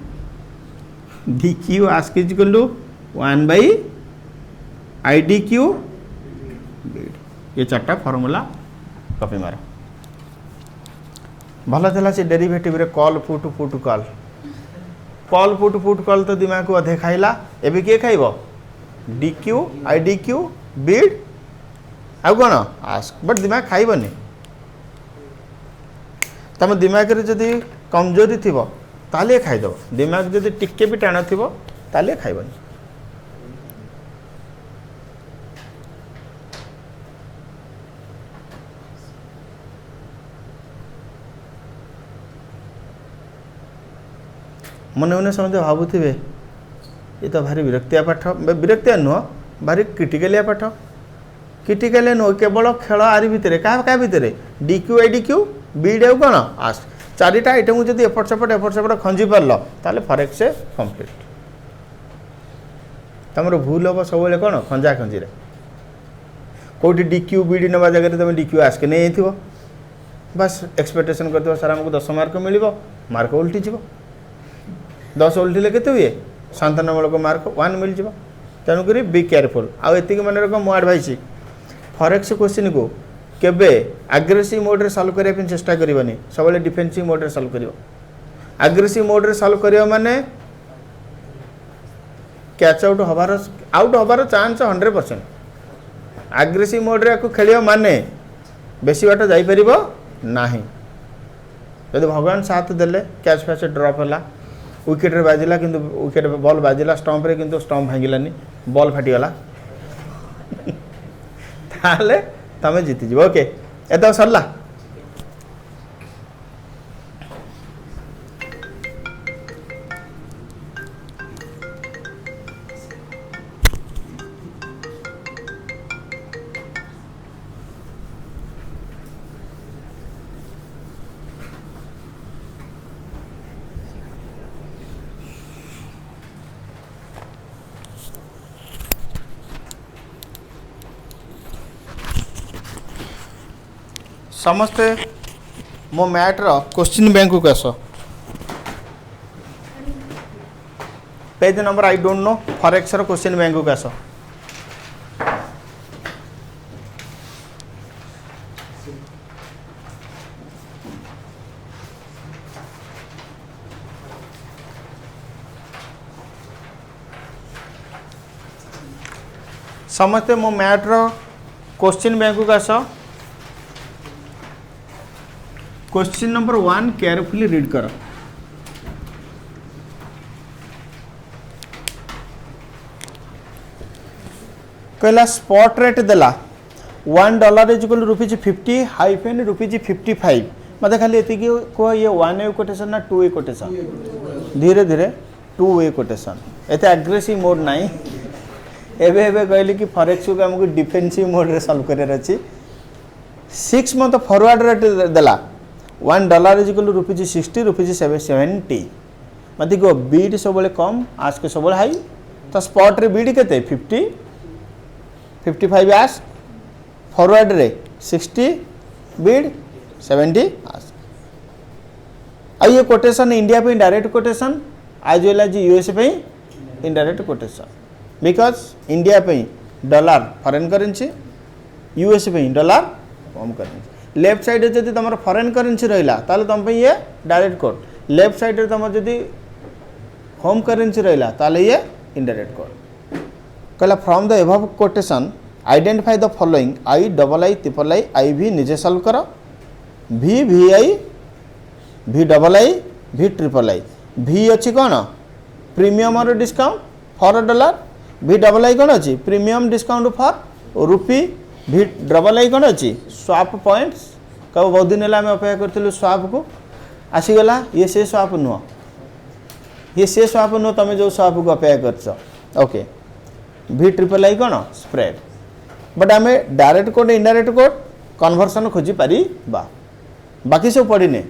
A: DQ ask is equal to 1/IDQ bid ये चार्टा फॉर्मूला कॉपी मार भल था से डेरिवेटिव रे call put call put call तो दिमाग को अधे खाइला एबे किए खाइब DQ IDQ बीड आउ कौन आस्क बट दिमाग खाइबनी तुम दिमाग रे जदि कमजोरी थी ताले खाइदेव दिमाग जदि टिके भी टाण थी ताले खाइबनी मन मन समझे भावुवे ये तो भारी विरक्तिया पाठ विरक्तिया नुह भारी क्रिटिकालिया पाठ क्रिटिकालिया नुह केवल खेल आरी भितर क्या क्या भितर DQ IDQ बीड आउ कौन आस्क चारिटा आइटम जब एपट सेपट खंजी पार ताले फॉरेक्स कंप्लीट तुम भूल हम सब कौन खंजा खंजी कौटी डीक्यू बीडी नवा जगह तुम डीक्यू आस्क नहीं थो बस एक्सपेक्टेशन कर सर आमको 10 मार्क मिल मार्क उल्टी जीव 10 उल्टिले के हुए शांतनामूलक मार्क 1 मिल जाव तेणुक बी केयरफुल आती मन रख मो एडवाइस फॉरेक्स क्वेश्चन को केबे एग्रेसिव मोड रे सॉल्व करने चेष्टा करनी सब डिफेन्सिव मोड रे सॉल्व कर एग्रेसिव मोड रे सॉल्व कर माने कैच आउट हबार चांस 100%। एग्रेसिव मोड रे को खेलियो माने बेसी बाट जाई परिबो नाही यदि भगवान साथ देले कैच फैच ड्रॉप है विकेट रे बाजिला किंतु विकेट बॉल बाजिला स्टंप रे किंतु स्टंप भांगिलानी बॉल फाटीगला ताले तमें जीति जीव ओके एत सरला समस्ते मो मैट्र क्वेश्चन बैंक को आस page number I don't know forex रो क्वेश्चन बैंक को आस समस्ते मो मैट्र क्वेश्चन बैंक को आस क्वेश्चन नंबर 1 केयरफुली रीड कर कहला स्पॉट रेट देला $1 इज इक्वल टू ₹50 हाइफेन ₹55 मत खाली एति को ये 1 वे कोटेशन ना 2 वे कोटेशन धीरे धीरे 2 वे कोटेशन एते एग्रेसिव मोड नाही एबे एबे कहली कि फॉरेक्स को हमको डिफेंसिव मोड रे सॉल्व करे रछि 6 मंथ फॉरवर्ड रेट देला $1 इज इक्वल टू ₹60 ₹70 मत को बीड सब कम आस्क सब हाई तो स्पॉट रे बीड केते 50 55 आस्क फॉरवर्ड रे 60 बीड 70 आस्क आ ये कोटेशन इंडिया पे डायरेक्ट कोटेशन आज वेल एज यूएसए पे इनडायरेक्ट कोटेशन बिकॉज इंडिया पे डॉलर फॉरेन करेंसी यूएसए पे dollar home currency left side जब तुम फॉरेन करेंसी रहा ताले तुम पे ये डायरेक्ट कोड लेफ्ट साइड तुम जब होम करेंसी रहा ताले ये इनडायरेक्ट कोड कहला from the above quotation identify the following I double I triple I I भी निजे सॉल्व कर भी वी आई भी डबल आई भी ट्रिपल आई भी अच्छी कौन प्रीमियम और डिस्काउंट फॉर $, भी डबल आई कौन अच्छी प्रीमियम डिस्काउंट फॉर रुपी भी डबल आई कौन अच्छी स्वाप पॉइंट्स कब बहुत दिन है अपेक्षा करूँ स्वाप को आसीगला ये से स्वाप नुह ये से स्वाप नुह तुम जो स्वाप को अपेक्षा कर ओके भी ट्रिपल आई कौन स्प्रेड बट आम direct code indirect code conversion खोजी पारी बाकी सब पढ़ने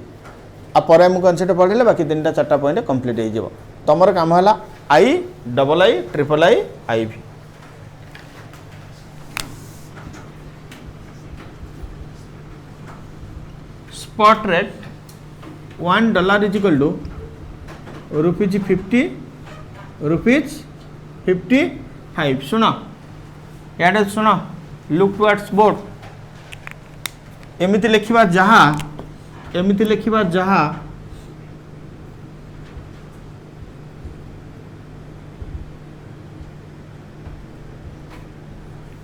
A: आपर आम कनसेप्ट पढ़ले बाकी 3टा 4टा पॉइंट कंप्लीट हो तुम काम है आई double I triple I I भी spot rate $1 is equal to ₹50 शुण या शुण लुक टुवर्ड्स बोर्ड एमती लिखा जहाँ एमती लिखा जहाँ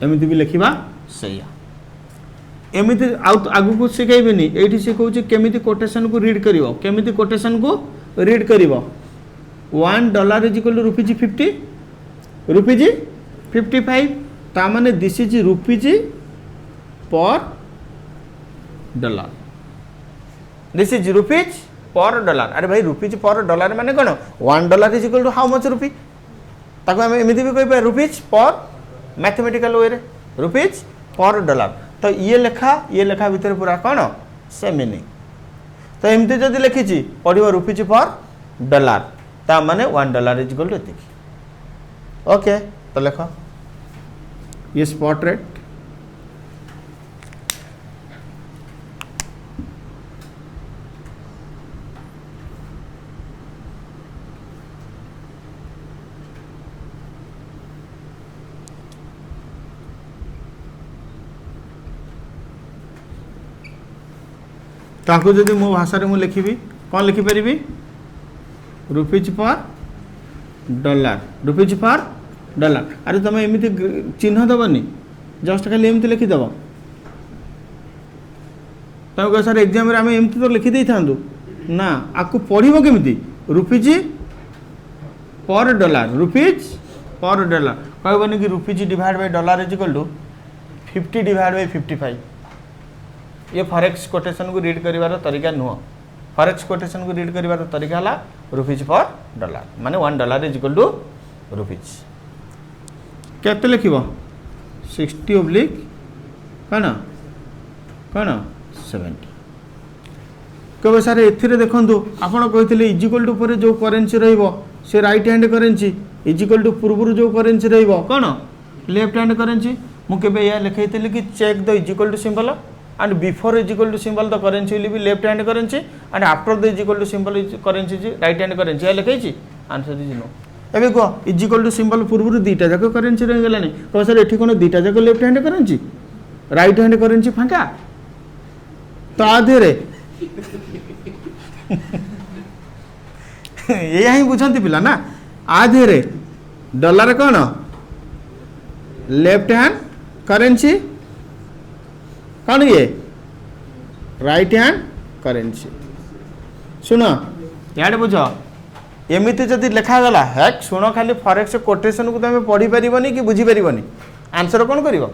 A: एमती भी लिखा सैया एमती आगु को शिखेबी ये शिखाऊँ केमी कोटेशन को रीड कर केमी कोटेशन को रीड कर $1 इज इक्वल टू ₹55 ता माने this is rupees per $, this is rupees per $। अरे भाई रुपीज पर $, माने कौन $1 is equal to how much rupee ताको हम एमती भी कह रुपीज पर मैथमेटिकल वे रुपीज पर $। तो ये लेखा भितर पूरा कौन से मीनिंग तो एमती जदि लिखी पढ़ो रुपीज पर डॉलर ता माने $1 इज इक्वल टू एति ओके। तो लेख ये स्पॉट रेट ताको जदि मो भाषा रे मु लिखिबी कौन लिखिपारि rupees per dollar rupees per dollar. अरे तुम एमती चिन्ह दबनी जस्ट खाली एमती लिखिदेव तुम कह सर एग्जाम आम एमती तो लिखिदे था ना आपको पढ़व केमी rupees per dollar rupees per dollar कहबनी कि rupees divide by dollar is equal to 50 divide by 55 ये फॉरेक्स कोटेशन को रीड करिवार तरीका नुह फॉरेक्स कोटेशन को रीड करिवार तरीका है रुपीज पर डॉलर माने $1 इज इक्वल टू रुपीज केते लिखिबो 60 ओब्लिक कौन कौन 70 कहे सर एथिरे देखंतु आपण कहिथिले इज इक्वल टू पर जो करेंसी रहइबो से right hand currency is equal to पूर्व जो करेंसी रहइबो कौन लेफ्ट हैंड करेंसी मु केबे या लिखैथिले कि check the is equal to symbol and before is equal to symbol the currency will be left hand currency and after the is equal to symbol is currency is right hand currency है लिखाई answer is no. एबे को is equal to symbol पूर्व दीटा जाक currency रह गलानी कह sir एठी कोन दीटा जाक left hand currency right hand currency फांका तो आधेरे ये ही बुझंती पिला ना आधेरे डॉलर कोन लेफ्ट हैंड करेंसी कौन ये राइट हैंड करेंसी सुन याडे बुझ एमती जदि लिखा गला है शुण खाली फॉरेक्स कोटेशन को तुम पढ़ी पारिबनी कि बुझी पारिबनी आंसर कौन करिवो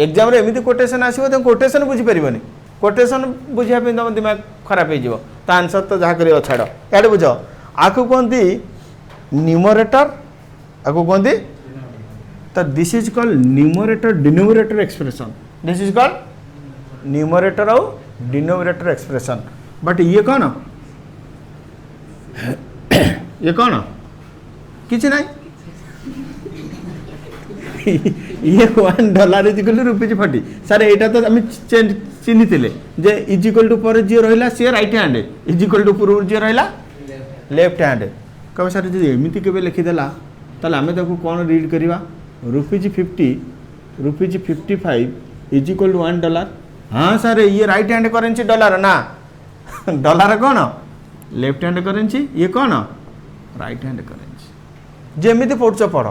A: एग्जाम रे एमती कोटेशन आसीबो तुम कोटेशन बुझी पारिबनी कोटेशन बुझिया पे तुम दिमाग खराब हो तो आंसर तो जहाँ करियो छाड़ याडे बुझ आकु कहती न्यूमरेटर आकु कहती तो this is called numerator denominator expression this is called numerator और डिनोमिनेटर एक्सप्रेशन बट ये कौन ये कौन किसी नहीं ये $1 is equal to rupees 40 sir एटा तो आम चिन्ही जे इज इक्वल टू पर जी रहा सी right hand is equal to पूर्व जी रहा लेफ्ट हैंड कह सर जी एमती के लिखिदेला ताल आम कौन रीड करवा rupees 50 rupees 55 is equal to $1 हाँ सर ये राइट हैंड करेंसी डॉलर ना डॉलर कौन लेफ्ट हैंड करेंसी ये कौन राइट हैंड करेंसी जेमिति पढ़ुच पढ़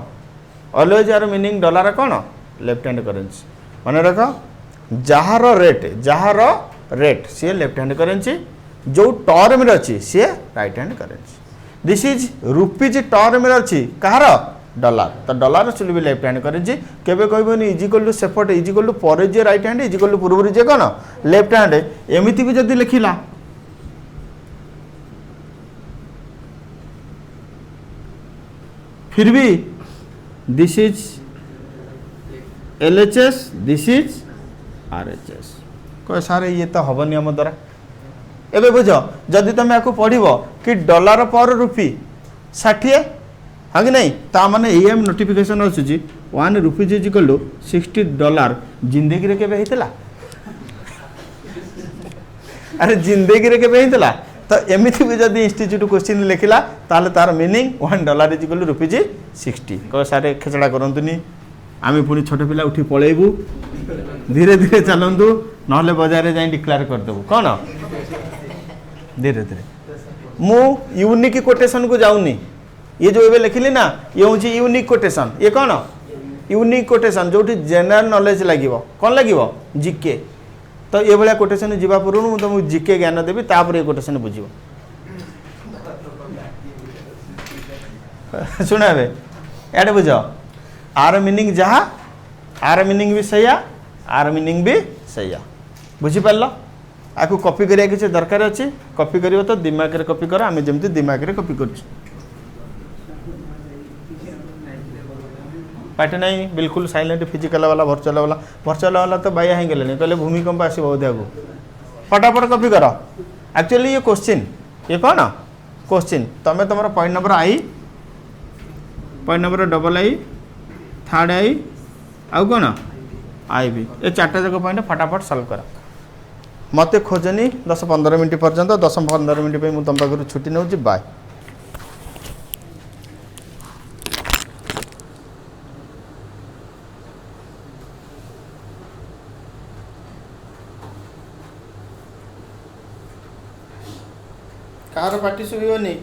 A: ऑलवेज यार मीनिंग डॉलर कौन लेफ्ट हैंड करेंसी मन रख जार रेट सी लेफ्ट हैंड करेंसी जो टर्म रे अच्छी सी right hand currency this is rupees term रे अच्छी कहार डॉलर तो dollar should be left hand currency केबे कहबनी इज इक्वल टू सेपट इज इक्वल टू पर जे right hand is equal to पूर्व जे कौन लेफ्ट हैंड एमिति भी जदि लिखिला फिर भी this is LHS this is RHS कह सारे ये तो हबनी आम द्वारा एबे बुझ जदि तुम या पढ़व कि डॉलर पर रुपी 60 हाँ कि नहीं ता माने एम नोटिफिकेशन आसूँ ₹1 इज इक्वल टू $60 जिंदगी रे केबे हेतला अरे जिंदगी रे केबे हेतला तो एमिति भी जदि इंस्टीट्यूट क्वेश्चन लिखिला ताले तार मीनिंग $1 इज इक्वल टू ₹60 कह सारे खेचड़ा करंतुनी आम पुणी छोट पिला उठी पलैबू धीरे धीरे चलतु ना बजार जाए डिक्लेयर करदेबू कौन धीरे धीरे मु यूनिक कोटेशन को जाऊनी ये जो एबे लिखिली ना ये हूँ यूनिक कोटेशन ये कौन यूनिक कोटेशन जो जनरल नॉलेज लगे कौन लगे जीके तो ये भाया कोटेशन जीवा पूर्व मुझे तुमको जीके ज्ञान देवी तापर ये कोटेशन बुझ शुण एडे बुझ आर मीनिंग जहाँ आर मीनिंग भी सैया आर मीनिंग भी सैया बुझीपार आपको कॉपी करिया किसी दरकार अच्छी कॉपी कर तो दिमाग रे कॉपी कर आम जमी दिमाग रे कॉपी कर पाठ नहीं बिल्कुल साइलेंट फिजिकल वाला भर्चुअल वाला तो बाया ही गले कहले भूमिकंप आसो बोधे आगू फटाफट कॉपी कर। एक्चुअली ये क्वेश्चन ये कौन क्वेश्चन तुम तुम point number I point number double I third I आउ कौन आई बी ये चार्टा जाक पॉइंट फटाफट सॉल्व कर। मत खोजनी 10-15 मिनट पर्यंत 10-15 मिनट मुझे तुम पाखु छुट्टी नौ बाय। कार पार्टी शुभनी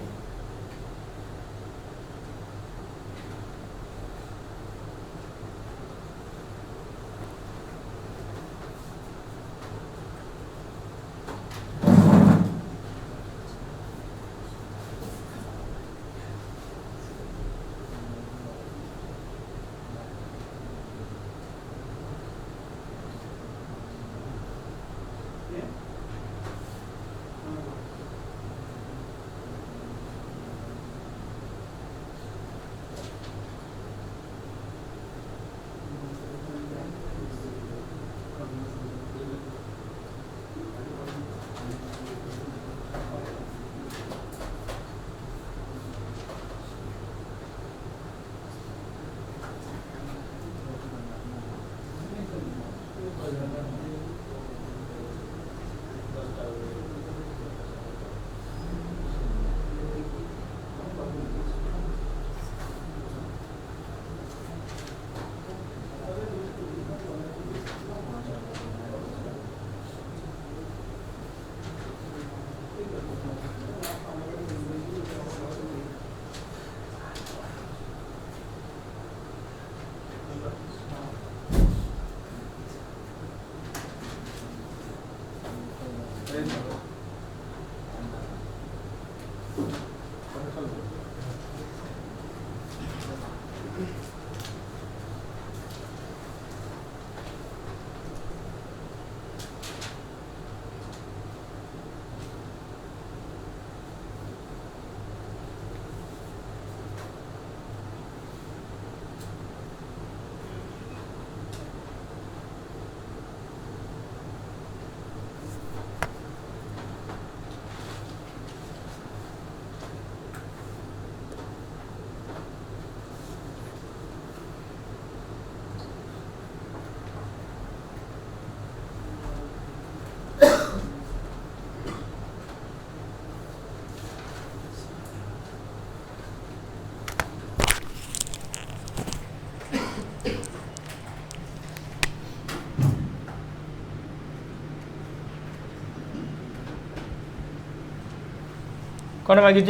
A: कौन मागी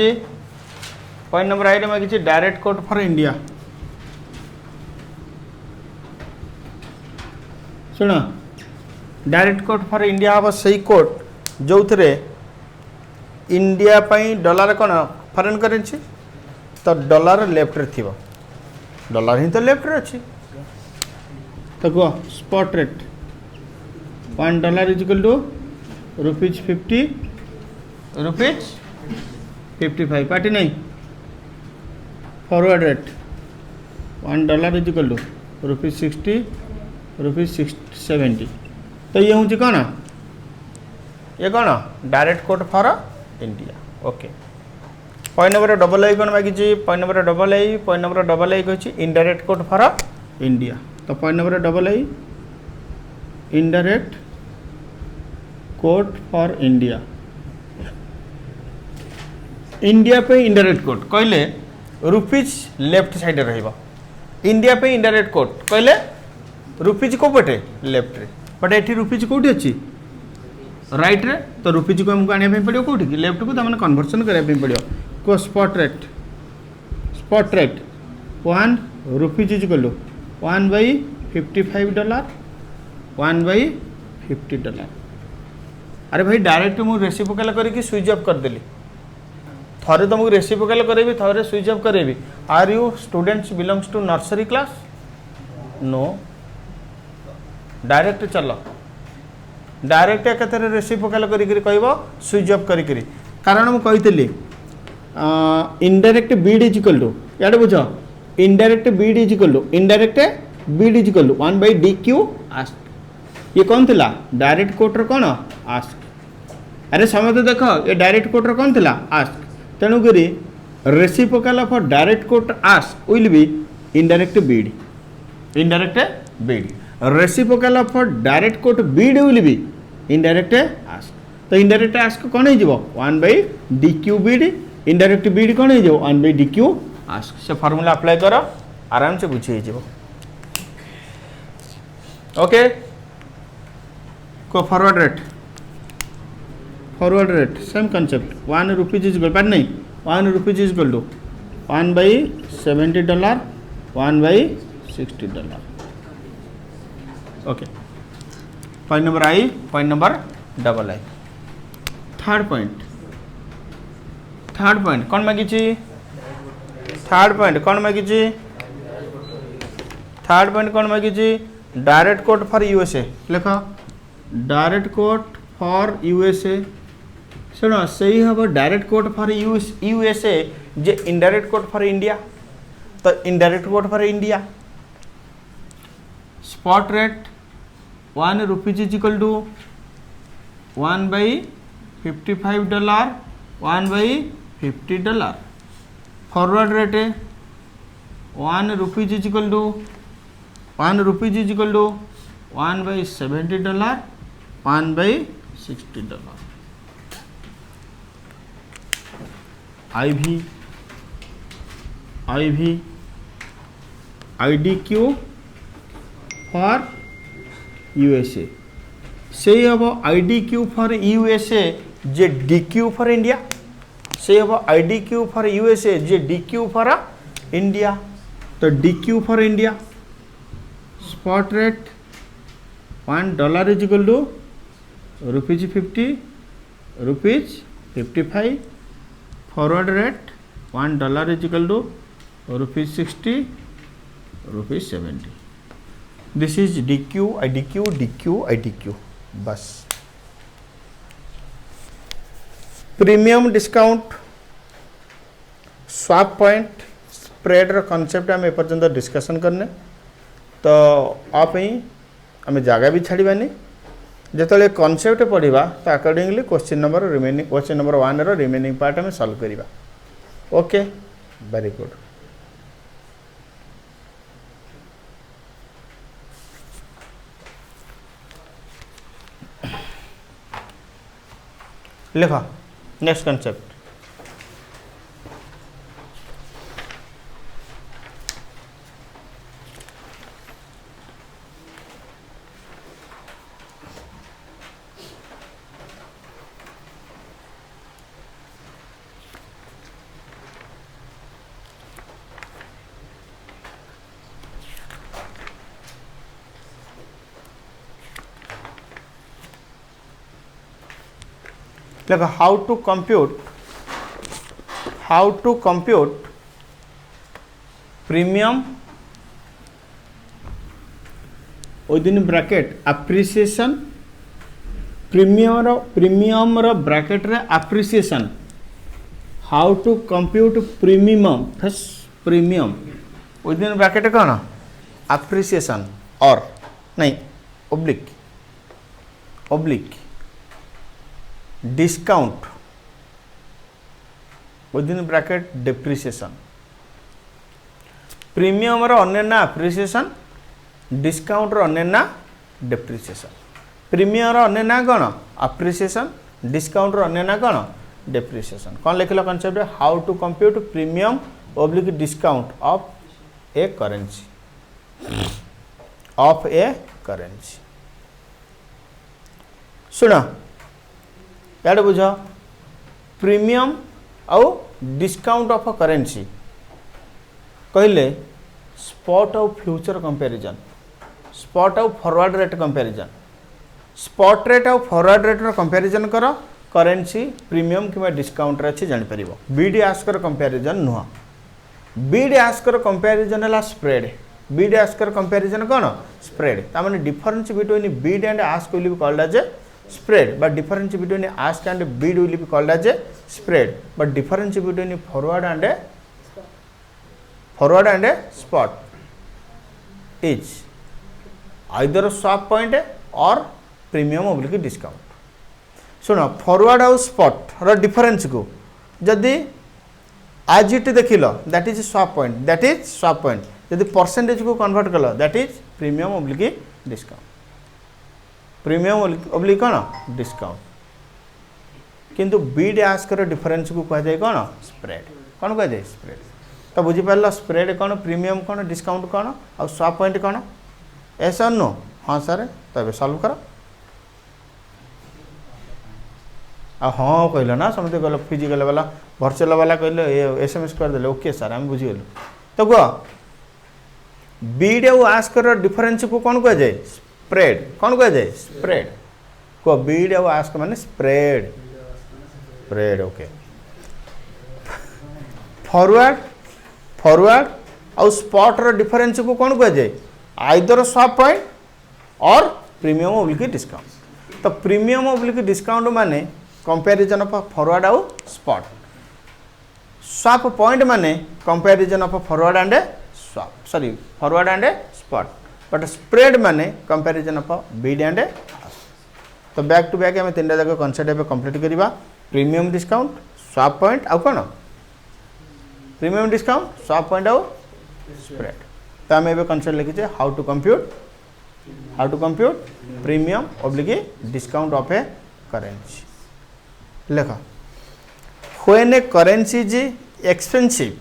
A: पॉइंट नंबर आई मागी डायरेक्ट कोड फॉर इंडिया। शुण डायरेक्ट कोड फॉर इंडिया हम से कोड जो थे इंडिया डॉलर कौन फॉरेन करेंसी तो डॉलर लेफ्ट रे थी डॉलर ही तो लेफ्ट रे अच्छी तो कह spot rate $1 is equal to ₹50 ₹55 पार्टी नहीं forward rate $1 is equal to ₹60 ₹70 तो ये हूँ कौन ये कौन direct quote for India. Okay point number double I कौन मागी पॉइंट नंबर डबल आई कही इनडायरेक्ट कोड फॉर इंडिया तो point number double I indirect quote for India India पे इनडायरेक्ट कोड कहले रुपीज लेफ्ट साइड रहिबा India पे indirect quote कहले rupees को पटे लेफ्ट रे बट एठी रुपीज कोठी अछि राइट रे तो रुपीज को हमको आने पड़ो कोठी कि लेफ्ट को त माने कन्वर्सन करे पड़ो को spot rate ₹1 is equal to $1/55 $1/50। अरे भाई डायरेक्ट मु रेसिप्रोकल करके स्विच ऑफ कर देली थरे तुमको रेसिप्रोकल करेबी थरे स्विच ऑफ करेबी। Are you students belongs to nursery class no direct चल डायरेक्ट एकाथरे रेसिप्रोकल करिकरी कहबो स्विच ऑफ करिकरी कारण मु कहितली indirect bid is equal to याडे बुझ indirect bid is equal to 1/dq ask ये कौन थिला डायरेक्ट कोड रो कौन आस्क अरे समझते देख ये डायरेक्ट कोट कौन थिला आस्क तेणुक reciprocal of direct quote ask will be indirect bid reciprocal of direct quote bid will be indirect ask तो इनडायरेक्ट आस्क कौन हो 1/dq बीड इनडायरेक्ट बीड कौन हो 1/dq आस्क से फॉर्मूला अप्लाई कर आराम से बुझे ओके को forward rate same concept 1 rupees is equal नहीं 1 rupees is equal to 1/$70 1/$60 okay point number I point number double I third point कौन मागी थर्ड पॉइंट कौन मागी डायरेक्ट कोट फॉर यूएसए लिख डायरेक्ट कोट फॉर यूएसए शुण से ही हम डायरेक्ट कोट फॉर यूएसए जे इनडायरेक्ट कोट फॉर इंडिया तो indirect quote for India spot rate 1 rupees is equal to 1/$55 1/$50 forward rate 1 rupees is equal to 1/$70 1/$60 IDQ for USA से हम IDQ for USA जे DQ for India से हम IDQ for USA जे DQ for India तो DQ for India spot rate $1 is equal to ₹50 ₹55 forward rate $1 is equal to ₹60 ₹70 this is DQ IDQ बस premium discount swap point spread रो concept आम एपर्यंत discussion करने तो आप आम जगह भी छाड़बानी जिते कॉन्सेप्ट पढ़ा तो अकॉर्डिंगली क्वेश्चन नंबर 1 रो रिमेनिंग पार्ट आम सॉल्व करवा ओके वेरी गुड लिखा next concept like how to compute premium within bracket appreciation premium रो bracket रे appreciation how to compute premium within bracket कौन appreciation और नहीं oblique discount within bracket depreciation premium रो अन्य ना अप्रिसिएशन डिस्काउंट रो अन्य ना डेप्रिसिएशन प्रीमियम रो अन्य ना कौन अप्रिसिएशन डिस्काउंट रो अन्य ना कौन डेप्रिसिएशन कौन लिखल concept how to compute premium oblique discount of a currency सुना यार बुझ प्रीमियम आउ डिस्काउंट ऑफ करेंसी कहले स्पॉट आउ फ्यूचर कंपैरिजन स्पॉट आउ forward rate comparison spot rate आउ फॉरवर्ड रेट रो कंपैरिजन करो करेंसी प्रीमियम किबा डिस्काउंट रे अछि जानि परिबो बीडी आस्कर कंपैरिजन नुह बीडी आस्कर कंपैरिजन हला स्प्रेड बीडी आस्कर कंपैरिजन कोन स्प्रेड ता माने difference between bid and ask will be called as spread but difference between ask and bid will be called as a spread but difference between forward and spot is either swap point or premium oblique discount शुण forward आउ spot रो difference को जदि आज it देखिल that is swap point जदि percentage को convert कल that is premium oblique discount premium oblique कौन डिस्काउंट किंतु बीड आस्क डिफरेंस को कह जाए कौन स्प्रेड कौन कह जाए स्प्रेड तो बुझीपार स्प्रेड कौन प्रीमियम कौन डिस्काउंट कौन और स्वैप पॉइंट कौन एस और नो हाँ सर तो सॉल्व कर हाँ कहल ना समझते कहल फिजिकल वाला भर्चुअल वाला कहले एसएमएस करदे ओके सर आम बुझीगलु तो कह बीड और आस्क डिफरेंस को कौन कह जाए स्प्रेड कौन कह जाए स्प्रेड कह बीड और आस्क माने स्प्रेड स्प्रेड ओके फॉरवर्ड और स्पॉट रो डिफरेंस को कौन कह जाए आइदर स्वैप पॉइंट और प्रीमियम ओब्लिक डिस्काउंट तो प्रीमियम ओब्लिक डिस्काउंट माने कंपैरिजन ऑफ फॉरवर्ड और स्पॉट स्वैप पॉइंट माने comparison of forward and swap sorry forward and spot but spread माने कंपैरिजन ऑफ बीड एंड तो बैक टू बैक आम तीन जाक कनसेप्ट कंप्लीट करवा प्रीमियम डिस्काउंट स्वैप पॉइंट आउ कौन प्रीमियम डिस्काउंट स्वैप पॉइंट आउ स्प्रेड तो आम ए कनसेप्ट लिखीचे how to compute premium oblique discount of a currency लेख when a currency is expensive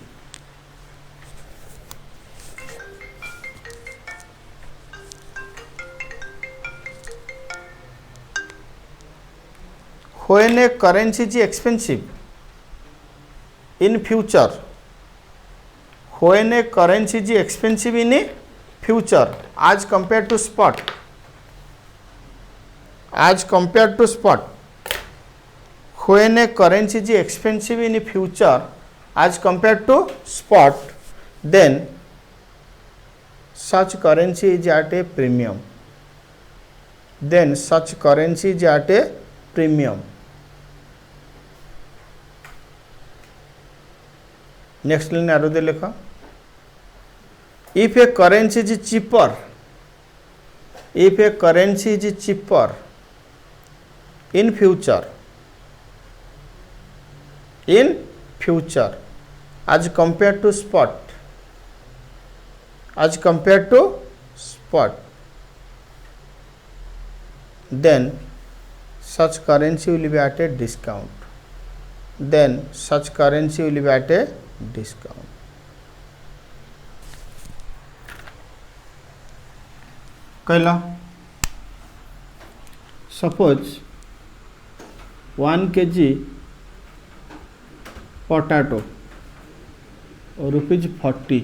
A: when a currency is expensive in future when a currency is expensive in future as compared to spot when a currency is expensive in future as compared to spot then such currency is at a premium next line arrow de lekha if a currency is cheaper in future as compared to spot then such currency will be at a discount कहला suppose 1 kg potato ₹40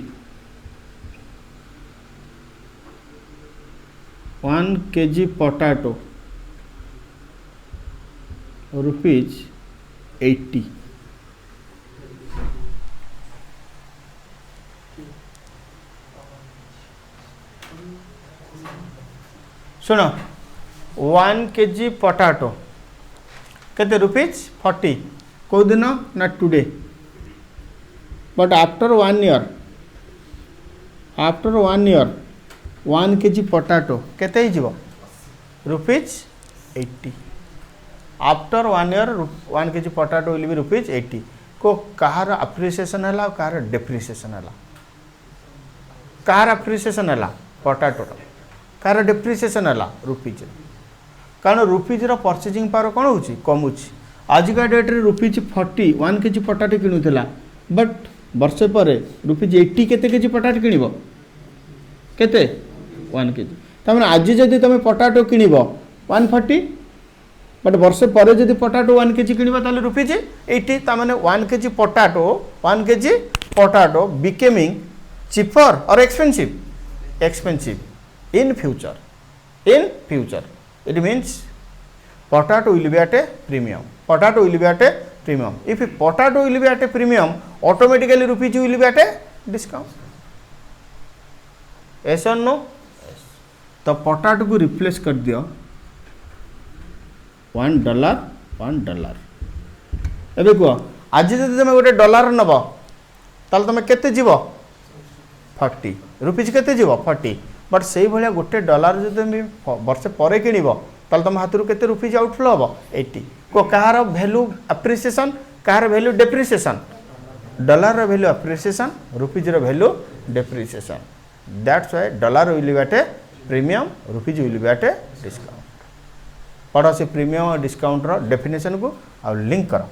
A: 1 kg potato ₹80 सुन 1 kg potato केते ₹40 को दिन ना today but after 1 year 1 kg potato केते हिजिबो ₹80 after 1 year 1 kg potato will be ₹80 को कहार appreciation है कहार depreciation है कहार appreciation है पोटैटो कहार डेप्रिसिएशन है रुपीज कारण रुपीज परचेजिंग पावर कौन हो कमुची आजिका डेट्रे ₹40 1 kg पोटैटो किणुला बट वर्षे पर ₹80 केते केजी पोटैटो किणिबो केते 1 kg तमें आज जदि तुम पोटैटो किणिबो 140 बट वर्षे पर जदि पोटैटो 1 kg किणिबो ताले ₹80 तमें 1 kg पोटैटो बिकेमिंग चीपर और expensive in future it means potato will be at a premium if potato will be at a premium automatically rupees will be at a discount yes or no yes. तो potato को replace कर दियो $1 एबे को आज जदि तुम गोटे डॉलर नब ताल तुम केते जीव 40 रुपीज केते जीव 40 बट से भाया गोटे डॉलर जो तुम वर्षे पर किणव तुम हाथ केते रुपीज आउटफ्लो हम 80 को कहार वैल्यू अप्रिसिएशन कहार वैल्यू डेप्रिसिएशन डॉलर रो वैल्यू अप्रिसिएशन रुपीज रो value depreciation that's why dollar will be at a premium rupees will be at a discount पढ़ से प्रीमियम और डिस्काउंट रो डेफिनेशन को आ लिंक कर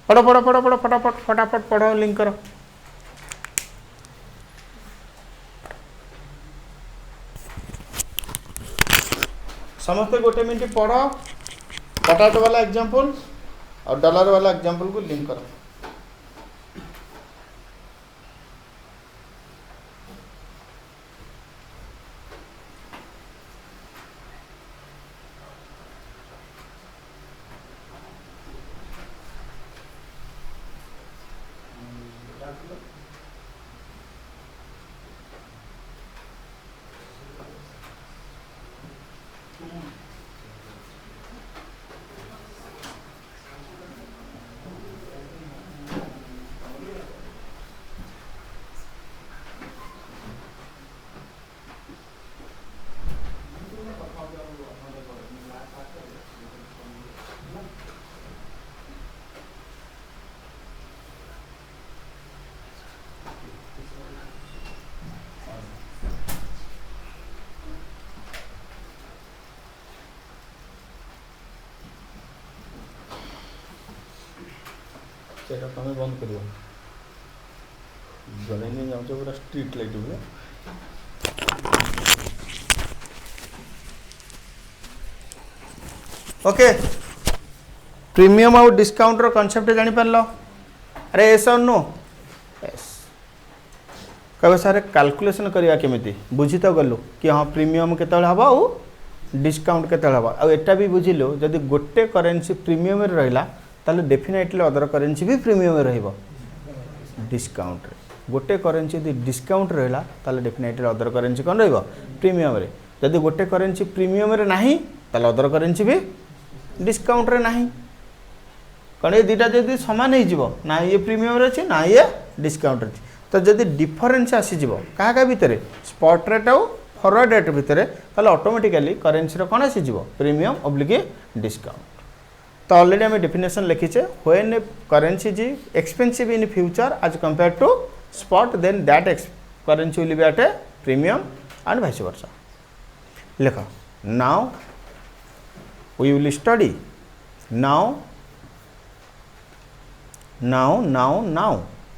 A: पढ़ पढ़ पढ़ पढ़ फटाफट फटाफट पढ़ लिंक कर समस्ते गोटे मिनट पढ़ पोटैटो वाला एग्जांपल और डॉलर वाला एग्जांपल को लिंक करो सेटा तुम बंद कर जड़े नहीं जाऊँ पूरा स्ट्रीट लाइट हुए ओके प्रीमियम और डिस्काउंट रो कांसेप्ट जानी पार लो अरे एस और नो यस कहे सारे कैलकुलेशन करवा केमिति बुझी तो गलु कि हाँ प्रीमियम केतल हबो और डिस्काउंट केतल हबो आ एटा भी बुझिलो जदि गोटे करेंसी प्रीमियम रे रहिला ताले डेफिनेटली अदर करेंसी भी प्रीमियम रहिबो डिस्काउंट रे गोटे करेंसी यदि डिस्काउंट रहिला ताले डेफिनेटली अदर करेंसी कोन रहिबो प्रीमियम रे जदि गोटे करेंसी प्रीमियम रे नाही ताले अदर करेंसी भी डिस्काउंट रे नाही कण ए दुटा जदि समान हे जिवो ना ये प्रीमियम रे अछि ना ये डिस्काउंट रे तो जदि डिफरेंस आसी जिवो का का भितरे स्पॉट रेट और फॉरवर्ड रेट भितरे ताले ऑटोमेटिकली करेंसी रो कोन आसी जिवो प्रीमियम ऑब्लिक डिस्काउंट तो ऑलरेडी आम डेफिनेशन लिखीचे when a currency is expensive in future as compare to spot then that currency will be at a premium and vice versa लिख now we will study now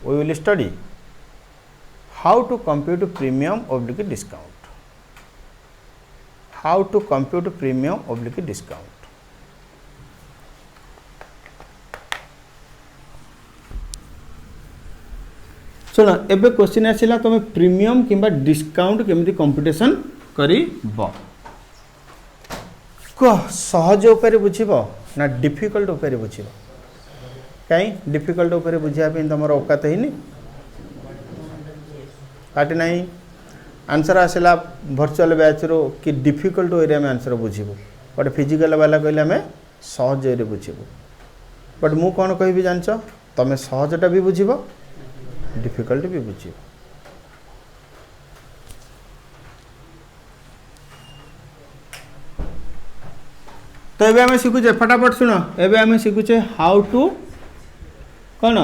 A: we will study how to compute premium oblique discount how to compute premium oblique discount सुन एबे question आसिला तुम premium किंबा discount केमिति computation करी सहज उपर बुझीब ना डिफिकल्ट उपर बुझीब कहीं डिफिकल्ट उपर बुझा तुम औकात है काटी ना आंसर आसला भर्चुआल बैच रो कि डिफिकल्ट वे आम आंसर बुझीबू बट फिजिकल वाला कहले आम सहज वे बुझीबू बट मु कौन कहि जानच तुम सहजटा भी बुझीब डिफिकल्ट भी बुझीब तो एबे आम शिखुचे फटाफट शुण एबे आम शिखुचे हाउ टू कौन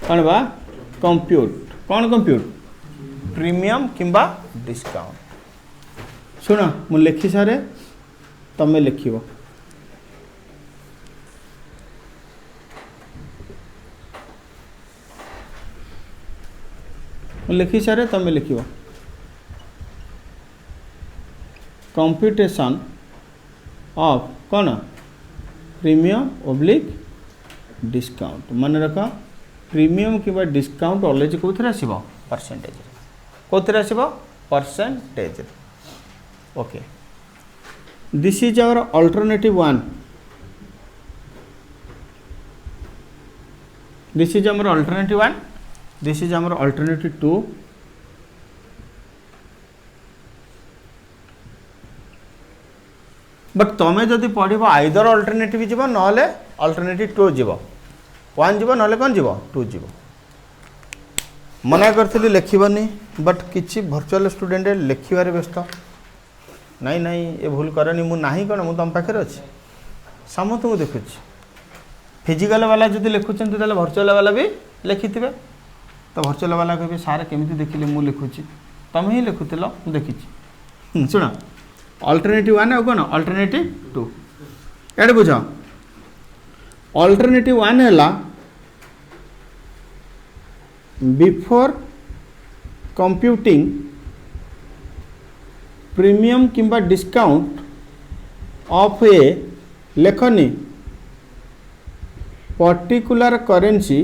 A: कौन बा कंप्यूट कौन कंप्यूट प्रीमियम किंबा डिस्काउंट शुण मु लिखि सारे तमें लिखिब लिखि सारे तमें लिखिब कंप्यूटेशन ऑफ कौन प्रीमियम ऑब्लिक डिस्काउंट मन रख प्रीमियम किंबा डिस्काउंट ऑलवेज कौन आसब परसेंटेज कौन आसब percentage okay this is our alternative one this is our alternative one this is our alternative two but तुम्हें जदि पढ़ आइदर अल्टरनेटिव जीव ना अल्टरनेटिव टू जीव वन जीव ना कौन जीव टू जीव मना करी लिखनी बट किसी भर्चुआल स्टूडेंट लिखार व्यस्त नाई नाई ये भूल करनी मु नहीं कौन मु तुम पाखे अच्छी समस्त को देखुँ फिजिकल वाला जब लिखुं तो भर्चुआल वाला भी लिखि थे तो भर्चुआल वाला कहे सार केमी देखिले मुझे लिखुची तुम ही लिखुल देखी शुण अल्टरनेटिव वन कौन अल्टरनेटिव टू ये बुझ अल्टरनेटिव वन है बिफोर कंप्यूटिंग प्रीमियम किंबा डिस्काउंट ऑफ ए लेखनी particular currency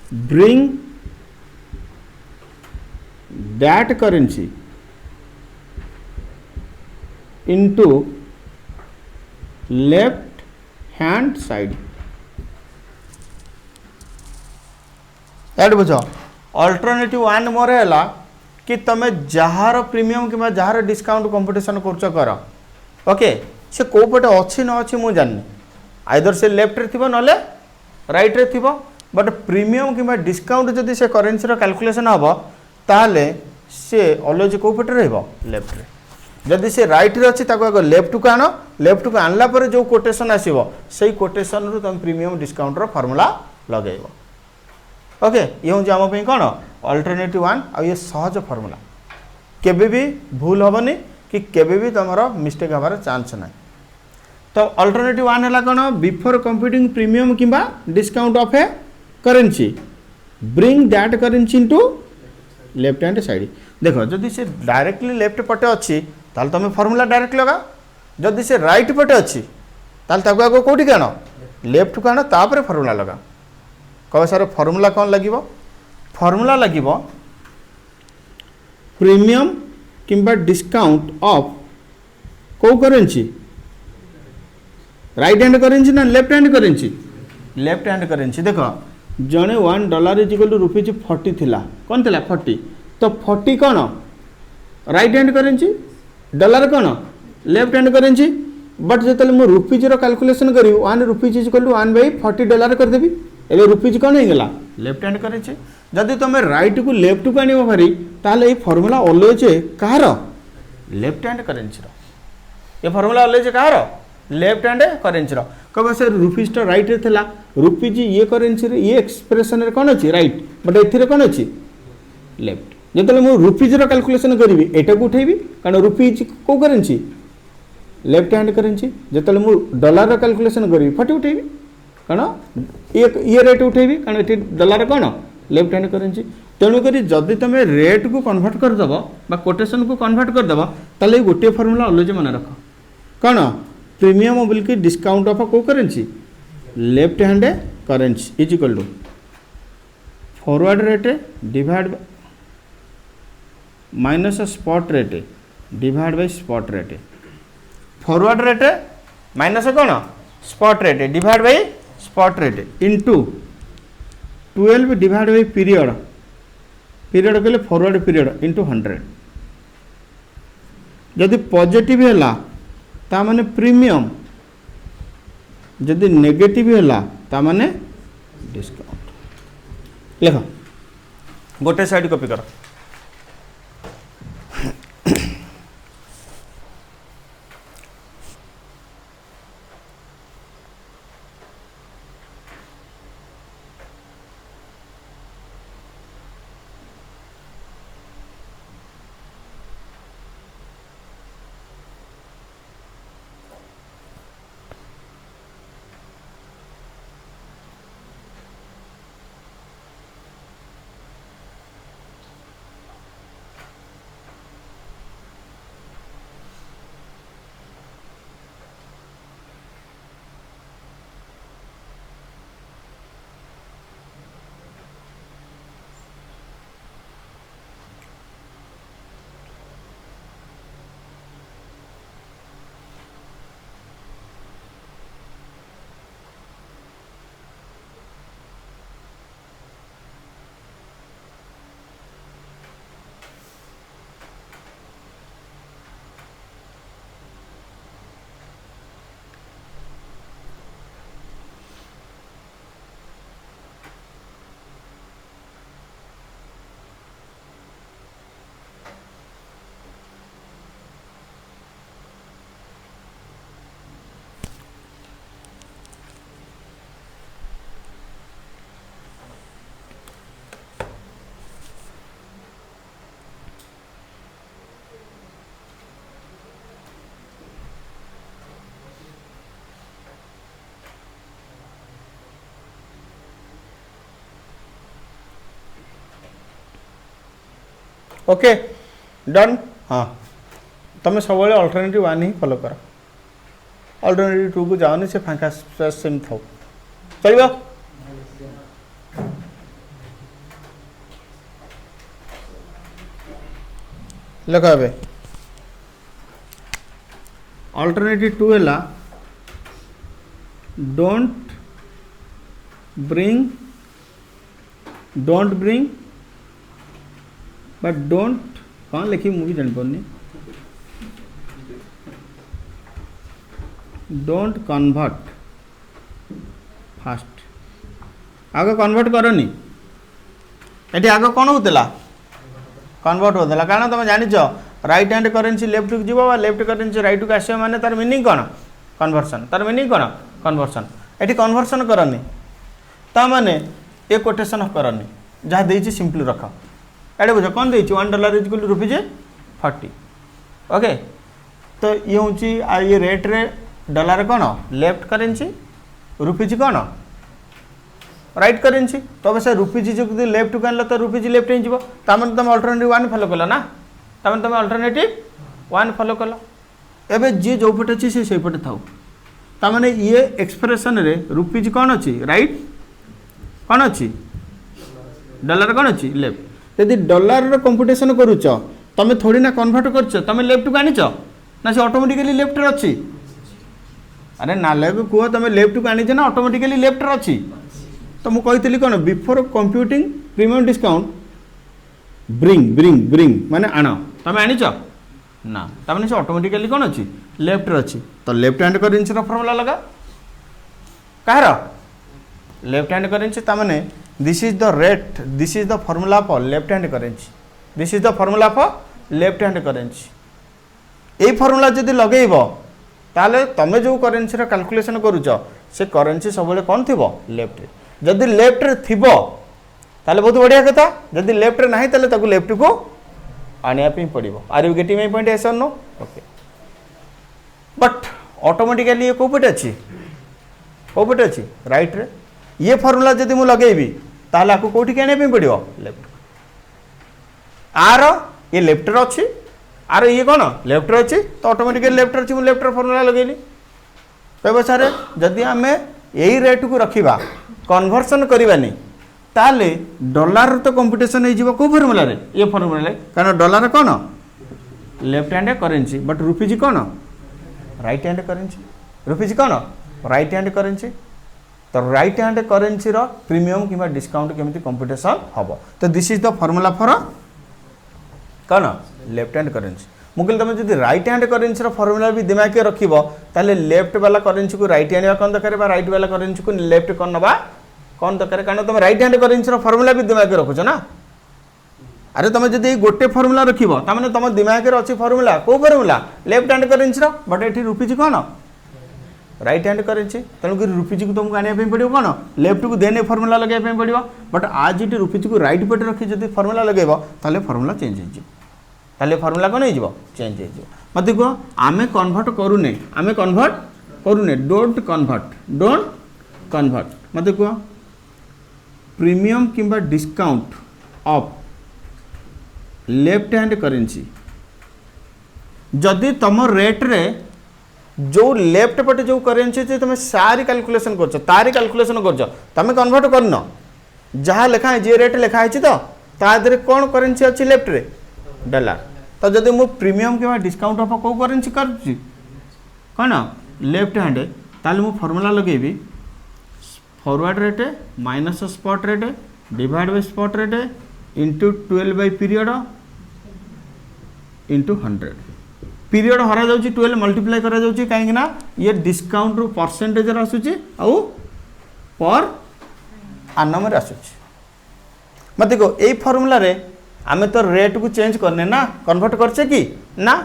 A: bring that currency into left hand side एड बुझ अल्टरनेटिव वन मोर है कि तुम जार प्रीमियम कि जार डिस्काउंट कंपटीशन कर ओके से को पटे अच्छी न अच्छी मुझे जानी आइदर से लेफ्ट रे थिबो नले राइट रे थिबो बट प्रीमियम कि डिस्काउंट जदि से करेन्सी कैलकुलेशन हम ताहले से अलवेज कौ पटे रहिबो लेफ्ट रे जदि से राइट रे अछि ताको आगे लेफ्ट को आनो लेफ्ट को आनला पर जो कोटेशन आसीबो सेही कोटेशन रु तुम प्रीमियम डिस्काउंट रो फार्मूला लगेइबो ओके ये हूँ आम कौन अल्टरनेटिव वन आ ये सहज फार्मूला केबे भी भूल हेनी कि केबे भी तुम मिस्टेक हमार चांस ना तो अल्टरनेटिव वन है कौन बिफोर कंप्यूटिंग प्रीमियम किंबा discount of a currency bring that currency into left hand side देखो जदि से डायरेक्टली लेफ्ट पटे अच्छी ताल तुम फार्मूला डायरेक्ट लगा जदि से राइट पटे अच्छी ताल ताको आगो कोठी के आनो लेफ्ट को आनो तापर फार्मूला लगा कह सर फार्मूला कौन लगे फार्मूला लगे प्रीमियम किंबा डिस्काउंट ऑफ कौ करेंसी राइट हैंड करेंसी ना left hand currency left hand currency देख जड़े $1 इज इक्वल टू ₹40 थिला कौन थिला 40 तो 40 कौन राइट हैंड करेंसी डॉलर कौन लेफ्ट हैंड करेंसी बट जो मुझे रुपीज कैलकुलेशन करी ₹1 इज इक्वल टू $1/40 करदेवी एवं रुपीज कौन होगा लेफ्ट हैंड करेंसी जदि तुम राइट को लेफ्ट को आने भारी ताले फर्मूला अलवेज कहार लेफ्ट हैंड करेंसी ये फर्मूला अलवेज कहार लेफ्ट हैंड करेंसी कह सर रुपीज तो राइट रे थिला रुपीज ये करेंसी ये एक्सप्रेशन रे कौन अच्छी राइट बट ए कौन अच्छी लेफ्ट जो मुझे रुपीज कैलकुलेशन करी एटा को उठेबी कारण रुपीज कौ करेंसी लेफ्ट हैंड करेंसी जो मुझे डॉलर कैलकुलेशन करी 40 उठेबी कारण ये रेट उठेबी कारण ये डॉलर कौन लेफ्ट हैंड करेंसी तेणुक जदि तुम रेट को कन्वर्ट करदेव कोटेशन को कन्वर्ट करदेव ताले गोटे फर्मूला अलवेज मन रख कौन प्रीमियम बोलिक डिस्काउंट ऑफ कौ currency left hand currency is equal to forward rate divide minus spot rate divide by spot rate forward rate minus कौन spot rate divide by spot rate into 12 divide by period period कहले forward period into 100 जदि positive है ता माने premium जदि negative है ता माने डिस्काउंट लिख गोटे साइड कॉपी कर ओके डन। हाँ तुम सब अल्टरनेटिव 1 ही फॉलो कर, अल्टरनेटिव 2 को जाओनी से फांका स्पेस सेम थाओ चलिए। लगा बे अल्टरनेटिव 2 है डोंट ब्रिंग बट डोंट कौन लिखी मुझे जान पानी डोंट कन्वर्ट फास्ट आगे कन्वर्ट करनी ये आगे कौन होता कन्वर्ट होता कारण तुम जान राइट हैंड करेन्सी लेफ्ट को जीव लेफ्ट करेन्सी राइट को आस माने तार मीनिंग कौन कन्वर्सन तार मीनिंग कौन कन्वर्सन ये कन्वर्सन करनी ताने ये कोटेशन करनी जहाँ देती सिंपल रख एडे बुझ कौन देती $1 इक्वल टू ₹40 ओके। तो ये हूँ ये रेट रे डॉलर कौन लेफ्ट करेन्सी रुपीज कौन राइट करेन्सी तो अब से रुपीज जो लेफ्ट को आनल तो रुपीज लेफ्ट हो तुम अल्टरनेटिव 1 फॉलो कल ना तुम अल्टरनेटिव 1 फॉलो कल एवं जी जो पटे अच्छी से पटे थाउ ताने ये एक्सप्रेशन रे रुपीज कौन अच्छी राइट कौन अच्छी डॉलर कौन अच्छी लेफ्ट यदि डॉलर कंप्यूटेशन करुच तुम थोड़ी ना कन्वर्ट कर तुम लेफ्ट को आनीच ना से ऑटोमेटिकली लेफ्ट रे अच्छी अरे नालक कह तुम लेफ्ट को आनीच ना ऑटोमेटिकली लेफ्ट रे अच्छी तो मुझे कही कौन before computing premium discount bring bring bring माने आण तुम आनीच ना तमें से ऑटोमेटिकली कौन अच्छी लेफ्ट रे अच्छी तो लेफ्ट हैंड करेन्सी फर्मूला लगा कहार लेफ्ट हैंड करेन्सी ताने this is the rate this is the formula for left hand currency this is the formula for left hand currency ये फर्मूला जब लगेब ताले तमें जो करेन्सी कैलकुलेशन करुच से करेन्सी सब कौन थी लेफ्ट जदि लेफ्ट रे थिबो ताले बहुत बढ़िया कथा जदि लेफ्ट रे नहीं ताले ताको लेफ्ट को आनिया पे पड़िबो are you getting my point एसन नो ओके बट ऑटोमेटिकली ये को पटे अछि राइट रे ये फॉर्मूला जदि मु लगेबी ताले आको कोठी के आनिया पे पड़िबो लेफ्ट आर ये लेफ्ट रे अछि आर ये कौन लेफ्ट रे अछि तो ऑटोमेटिकली लेफ्ट रे अछि मु लेफ्ट रे फॉर्मूला लगेली कहबो सारे जदि हमें यही रेट को रखिबा कन्वर्सन करवानी ताले डॉलर तो कंप्यूटेशन हो कौ फर्मूला रे ये फर्मूला कारण डॉलर कौन left hand currency but rupees कौन राइट हैंड करेन्सी रुपीज कौन राइट हैंड करेन्सी तो राइट हैंड करेन्सी रो प्रीमियम किंबा डिस्काउंट केमिति कंप्यूटेशन हबो तो this is the formula for कौन लेफ्ट हैंड करेन्सी मुझे तुम जब राइट हैंड करेन्सी फर्मूला भी दिमाग के रखिब ताले लेफ्ट वाला करेन्सी को राइट आने कौन दरकार राइट वाला करेन्सी को लेफ्ट कौन नवा कौन दरकार कारण तुम राइट हैंड करेन्सी फर्मूला भी दिमाग के रखुच ना अरे तुम जब गोटे फर्मूला रखिब ताने तुम दिमाग में अच्छी फर्मूला कौ formula left hand currency but ये रुपीज कौन राइट हैंड करेन्सी तेणुक रुपीज को तुमको आने पड़ो कौन लेफ्ट को देने फर्मूला लगे पड़ो बट आज ये रुपीज को राइट पटे रखी जब फर्मूला लगेब ताले फर्मूला चेंज हो ताले फर्मूला कौन हो चेंज हो मत कह आमे कन्वर्ट करूने डोंट कन्वर्ट मत कह प्रीमियम किंबा discount of left hand currency जदि तुम रेट रे जो लेफ्ट पटे जो करेन्सी तुम सारी कैलकुलेशन कर तारी कैलकुलेशन कर तुम कन्वर्ट करन जहाँ लिखा है जे रेट लिखा है तो तादरे कौन करेन्सी अच्छी लेफ्ट रे डॉलर तो जब मु प्रीमियम किंवा डिस्काउंट ऑफ कौ करेन्सी कर कौन लेफ्ट हैंड ताले मु फॉर्मूला लगेबी forward rate minus spot rate divide by spot rate into 12 by period into 100 period हरा जाउची 12 मल्टीप्लाई करा जाउची काहे ना ये डिस्काउंट रो परसेंटेज रे आसुची आउ पर आनम रे आसुची मत देखो ए फार्मूला रे आमे तो रेट को चेंज करने ना कन्वर्ट करछे कि ना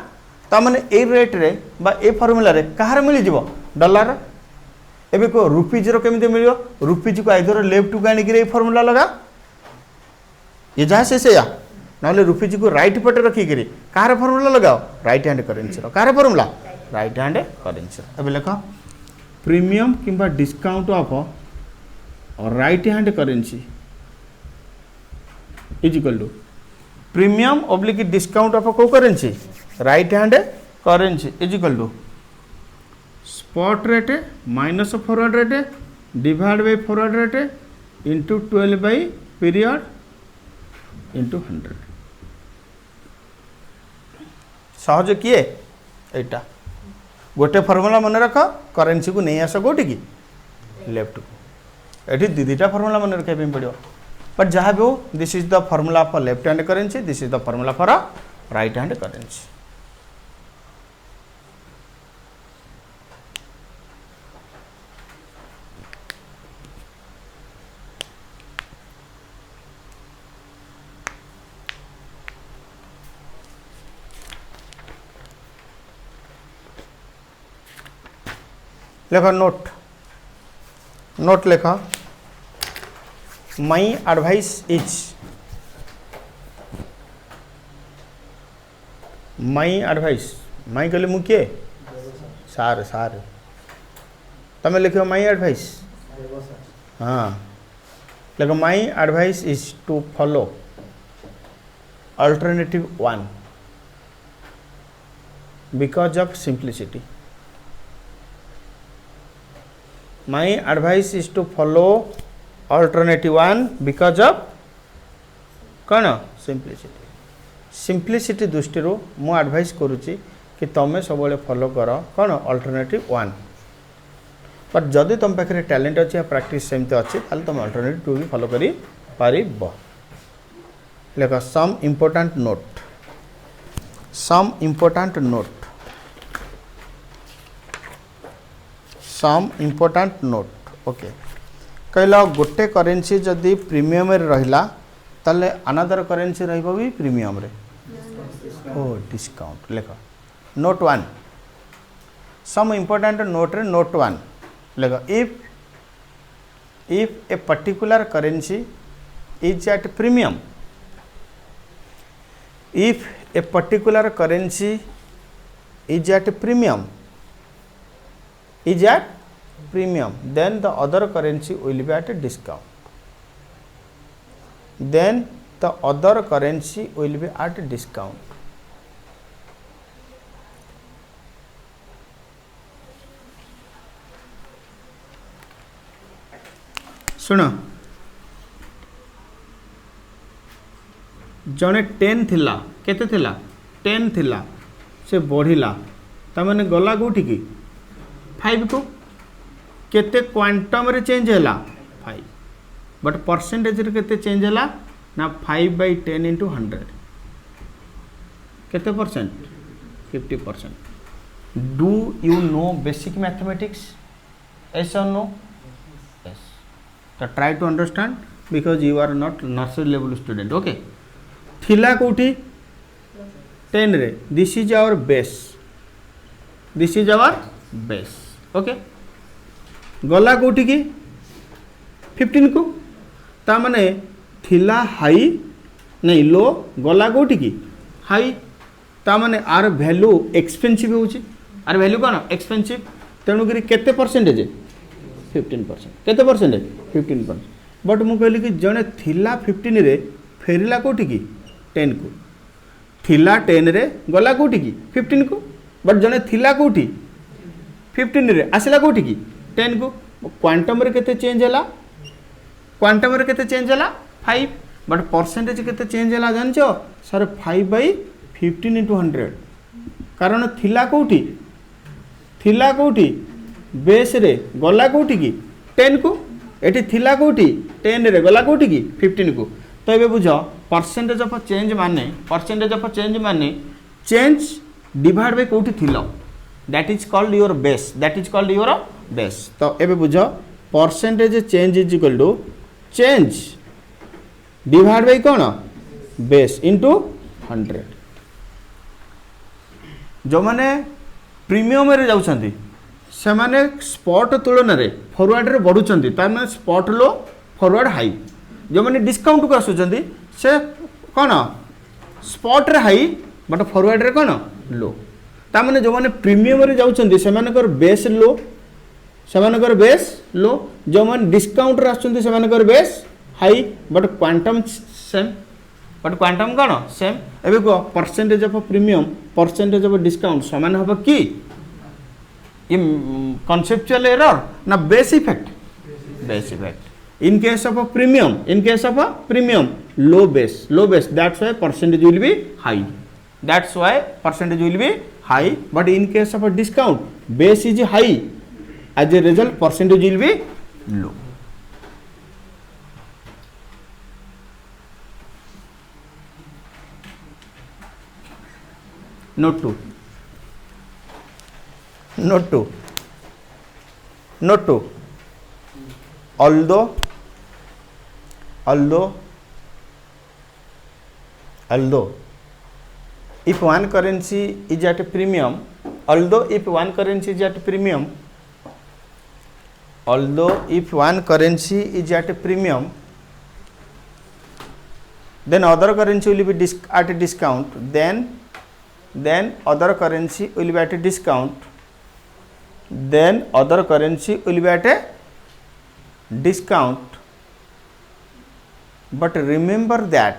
A: तो माने ए रेट रे बा ए फार्मूला रे कहार मिली जीवो डॉलर एबे को रुपीज रो केमिते मिलियो रुपीज को आइदर लेफ्ट को आनी कि फार्मूला लगा ये जहाँ से या ना रुपीज को राइट पटे रखी करी कहार फार्मूला लगाओ राइट हैंड करेन्सी रो कहार फार्मूला राइट हैंड करेन्सी एबे लेख प्रीमियम किंबा discount of right hand currency is equal to premium oblique discount of को currency right hand currency is equal to spot rate minus forward rate divide by forward rate into 12 by period into 100 सहज किए एटा गोटे formula मन रख currency को नहीं आस गोटी की लेफ्ट को ये दीटा फॉर्मूला मन रखा पड़ो बट जहाँ भी हो this is the formula for left hand currency this is the formula for right hand currency लेख नोट नोट लेख my advice is my advice my कहले मु किए सार सार तमें लिख माई एडवाइस हाँ लेख my advice is to follow alternative 1 because of simplicity My advice is to follow alternative 1 because of कौन simplicity simplicity दृष्टि मु एडवाइस करुच्ची कि तुम्हें सब फॉलो कर कौन अल्टरनेटिव 1 बट जदि तुम पाखे टैलेंट अच्छी या प्रैक्टिस सेमती अच्छी ताले तुम अल्टरनेटिव 2 भी फॉलो करी पारिब लेख some important note some important note okay कहल गोटे करेंसी जदि प्रीमियम रहिला ताले अनदर करेंसी रहिबो भी प्रीमियम रे ओ डिस्काउंट लेख नोट 1 सम इम्पोर्टेंट नोट रे नोट 1 लेख if a particular currency is at premium if a particular currency is at premium then the other currency will be at a discount सुनो जड़े 10 थिला केते थिला 10 थिला से बढ़िला तमने गला कोठी की 5 को केते क्वांटम रे चेंज हैला 5 बट परसेंटेज रे केते चेंज हैला ना 5/10 into 100 केते percent 50%। Do you know basic mathematics yes or no yes तो try to understand because you are not nursery level student okay थिला कोठी 10 रे this is our base okay गला कोठी की 15 को ता माने थिला हाई नहीं लो गला कोठी की हाई ता माने आर वैल्यू एक्सपेंसिव होची आर वैल्यू कोन एक्सपेंसिव तेणु करी केते परसेंटेज 15% केते परसेंटेज 15% बट मु कहली कि जने थिला 15 रे फेरिला कोठी की 10 को थिला 10 रे गला कोठी की 15 को बट जने थिला कोठी 15 रे आसिला कोठी की 10 को क्वांटम रे केते चेंज हैला 5 बट परसेंटेज केते चेंज हैला जानछो सर 5/15 into 100 कारण थिला कोठी बेस रे गला कोठी की 10 को एठी थिला कोठी 10 रे गला कोठी की 15 को तो ये बुझ परसेंटेज ऑफ चेंज माने चेंज डिवाइड बाय कोठी थिलो that is called your base तो ये बुझ percentage change is equal to change divide by कोन बेस इनटू 100 जो माने प्रीमियम रे जाउछंती से माने स्पॉट तुलन रे फॉरवर्ड रे बढ़ुछंती तार माने स्पॉट लो फॉरवर्ड हाई जो माने डिस्काउंट को आसुछंती से कोन स्पॉट रे हाई बट फॉरवर्ड रे कोन लो ता माने जो माने प्रीमियम रे जाउछंती से मानकर बेस लो जो माने डिस्काउंट रे आसुछंती से मानकर base high but quantum same but quantum कौन सेम एबे को percentage of premium percentage of discount समान हबो कि ये कॉन्सेप्चुअल एरर ना base effect in case of premium low base that's why percentage will be high but in case of a discount base is high as a result percentage will be low. Note 2 although if one currency is at a premium if one currency is at a premium then other currency will be at a discount then other currency will be at a discount but remember that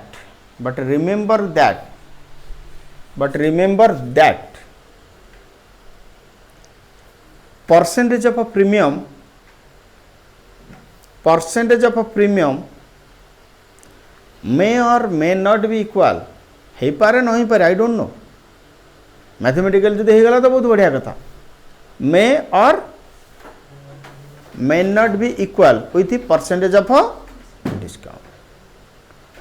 A: percentage of a premium may or may not be equal हे पारे नहीं पारे आई don't no mathematical जो हेगला तो बहुत बढ़िया कथा may or may not be equal with the percentage of a discount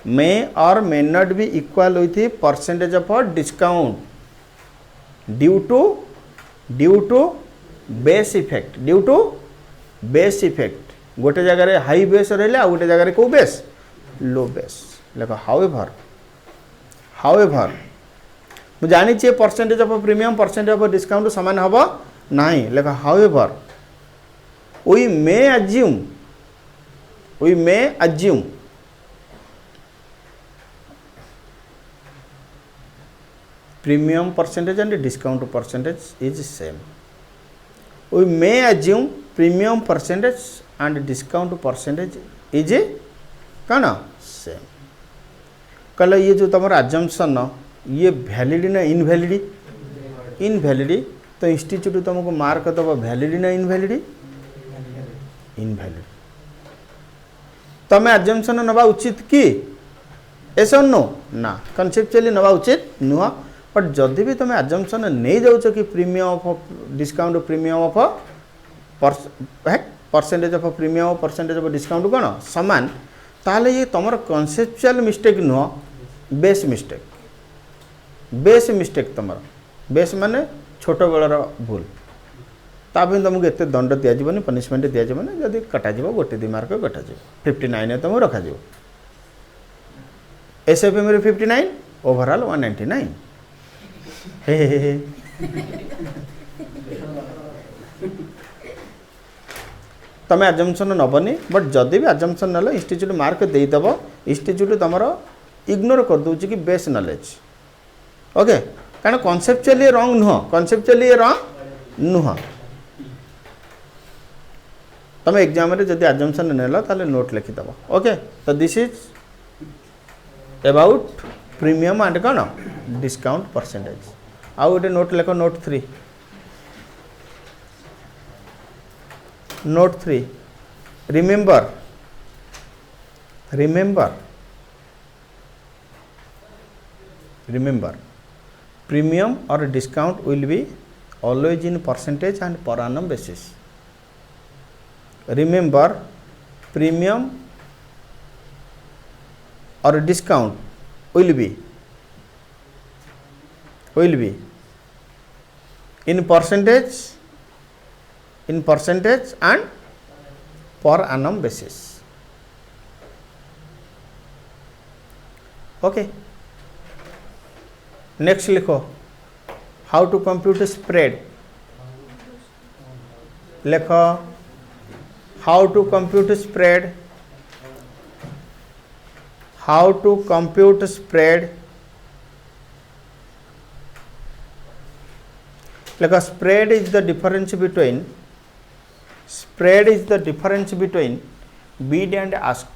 A: may or may not be equal with the percentage of a discount due to base effect गोटे जगह रे high base रहले आ गोटे जगह रे को बेस लो base देखो however मु जानि छे percentage of premium percentage of discount समान हबो नहीं लेखा however we may assume premium percentage and discount percentage is same we may assume premium percentage and discount percentage is कौन सेम कल ये जो तुम अजम्पशन ये वैलिड ना इनवैलिड तो इंस्टीट्यूट तुमको मार्क दब वैलिड ना इनवैलिड तमें अजम्पशन नवा उचित कि ऐसा नो ना कनसेप्चुअली नवा उचित नुह बट जदि भी तुम अजम्पशन नहीं जाऊच कि premium of discount premium of percentage of premium percentage of discount कौन समान ताले ये तुम कनसेप्चुअल मिस्टेक नुह बेस मिस्टेक तुम बेस माने छोट बेलर भूल ताप तुमको एत दंड दिज्वनी पनिशमेंट दिज्वनी जदि कटाज गोटे 2 मार्क कटाज 59 तुमको रखा एसएफएम 59 ओवरऑल 199 तमें अजम्पशन नबनी बट जदि भी अजम्पशन ना इंस्टीट्यूट मार्क देदेव इंस्टीट्यूट तुम इग्नोर कर दूची कि बेस नॉलेज ओके कारण कॉन्सेप्चुअली रॉन्ग नुह तुम एग्जाम रे जदि अजम्पशन नेल ताले नोट लिखिदेव ओके तो this is about premium and कौन डिस्काउंट परसेंटेज आउ गोटे नोट लिख note 3 remember premium or discount will be always in percentage and per annum basis remember premium or discount will be in percentage and per annum basis okay next लिखो how to compute spread लिखो how to compute spread लिखो spread is the difference between bid and ask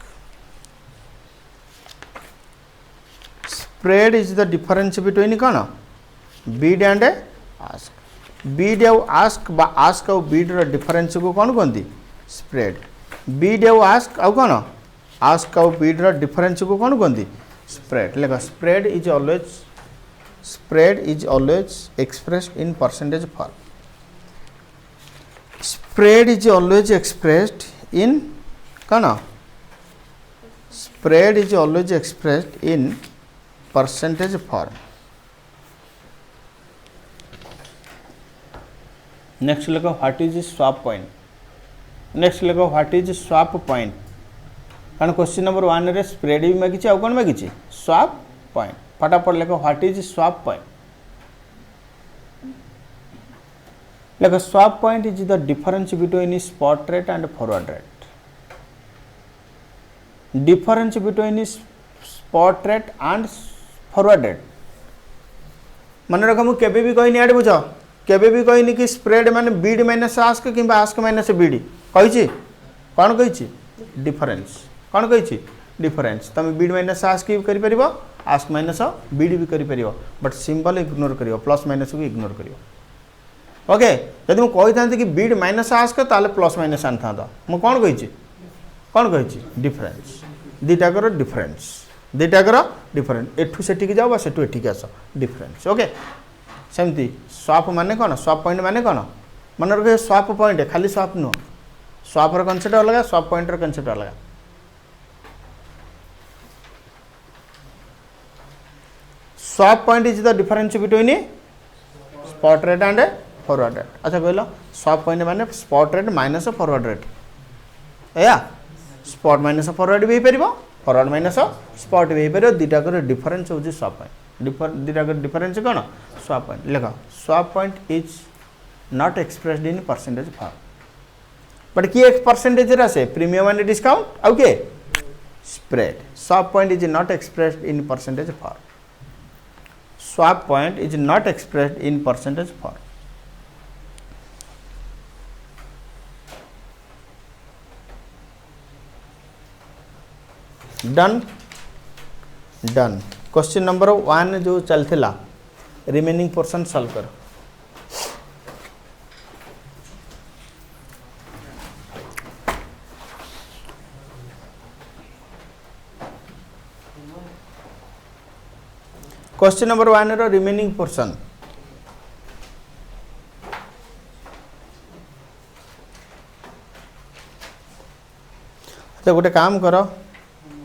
A: spread is the difference between कौन Beed and ask Beed आउ ask बा ask आउ बीड रो difference को कौन कहती स्प्रेड बीड आउ आस्क आउ कौन आस्क आउ बीड रो डिफरेंस को कौन कहती स्प्रेड लेख spread is always expressed in percentage form spread is always expressed in kana spread is always expressed in percentage form. Next look what is swap point. Next look what is swap point. कारण question number 1 रे spread भी मागिछि आ कोन मागिछि swap point फटाफट लेखो what is swap point लेखो swap point is the difference between spot rate and forward rate difference between spot rate and forward rate मन रख मु केबे भी कहनी आडे बुझ केबे भी कहनी कि स्प्रेड माने बीड माइनस आस्क किंबा आस्क माइनस बीड कहिछि कोन कहिछि डिफरेंस कौन कही डिफरेंस तुम बीड माइनस आस्क भी कर आस्क माइनस बीड भी कर बट सिंबल इग्नोर कर प्लस माइनस को इग्नोर कर ओके जब मुझे था कि बीड माइनस आस्क ताले प्लस माइनस आनी था मुझे कौन कही डिफरेंस दुटाकर डिफरेंस एठू से जाओ सेठू एठिक आस डिफरेंस ओके सेमती स्वैप माने कौन स्वैप पॉइंट माने कौन मन रखे स्वैप पॉइंट खाली स्वैप नुह स्वैप कनसेप्ट अलग स्वैप पॉइंट कनसेप्ट अलग swap point is the difference between spot rate and forward rate अच्छा कहल स्वैप पॉइंट माने spot rate minus forward rate या स्पॉट माइनस फॉरवर्ड भी हो पार फॉरवर्ड माइनस स्पॉट भी हो पार दुटाकर डिफरेंस हूँ स्वैप पॉइंट दुटाकर डिफरेंस कौन स्वैप पॉइंट लेख swap point is not expressed in percentage form but किए परसेंटेज आसे प्रीमियम एंड डिस्काउंट आउ के spread swap point is not expressed in percentage form swap point is not expressed in percentage form. Done. Question number 1 जो चलथिला remaining portion solve करो. Question number 1 रो remaining portion अच्छा गोटे काम कर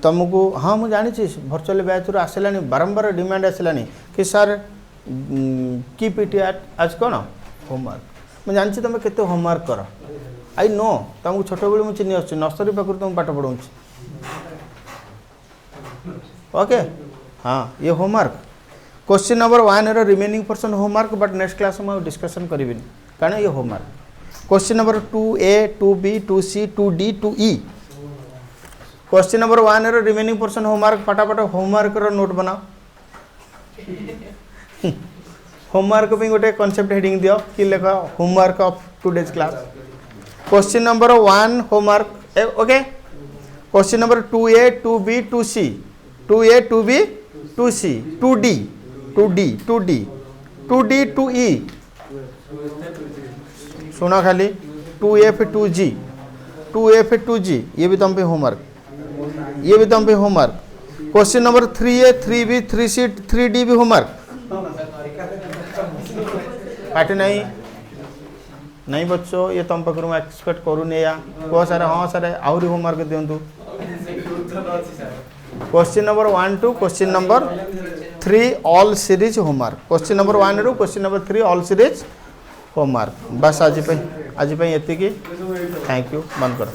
A: तुमको हाँ मुझे जानी भर्चुअल बैच रू आसला बारंबार डिमांड आसला कि सर कीप इट आज कौन होमवर्क मुझे जानी तुम केते होमवर्क कर आई नो तुमको छोट बेलू मुझे चिन्ह आस नर्सरी पाखु तुम पाठ पढ़ाऊँ ओके हाँ ये होमवर्क क्वेश्चन नंबर 1 रो remaining portion homework but next class में डिस्कशन करी कारण ये homework question number 2A 2B 2C 2D 2E question number 1 रो रिमेनिंग पोर्शन होमवर्क फटाफट होमवर्क रो नोट बनाओ होमवर्क पे गोटे कॉन्सेप्ट हेडिंग दियो कि लेख homework of today's class question number 1 homework okay question number 2A 2B 2C 2A 2B 2C 2D 2E सुना खाली 2F 2G 2F 2G ये भी तुम पे homework question number 3A 3B 3C 3D भी होमवर्क पाठ नहीं बच्चों ये तुम पाखर मैं एक्सपेक्ट करूनी या कह सर हाँ सर आहरी होमवर्क दिंतु question number 1 to question number 3 all series homework question number 1 रू question number 3 all series homework बस आज एति थैंक यू बंद करो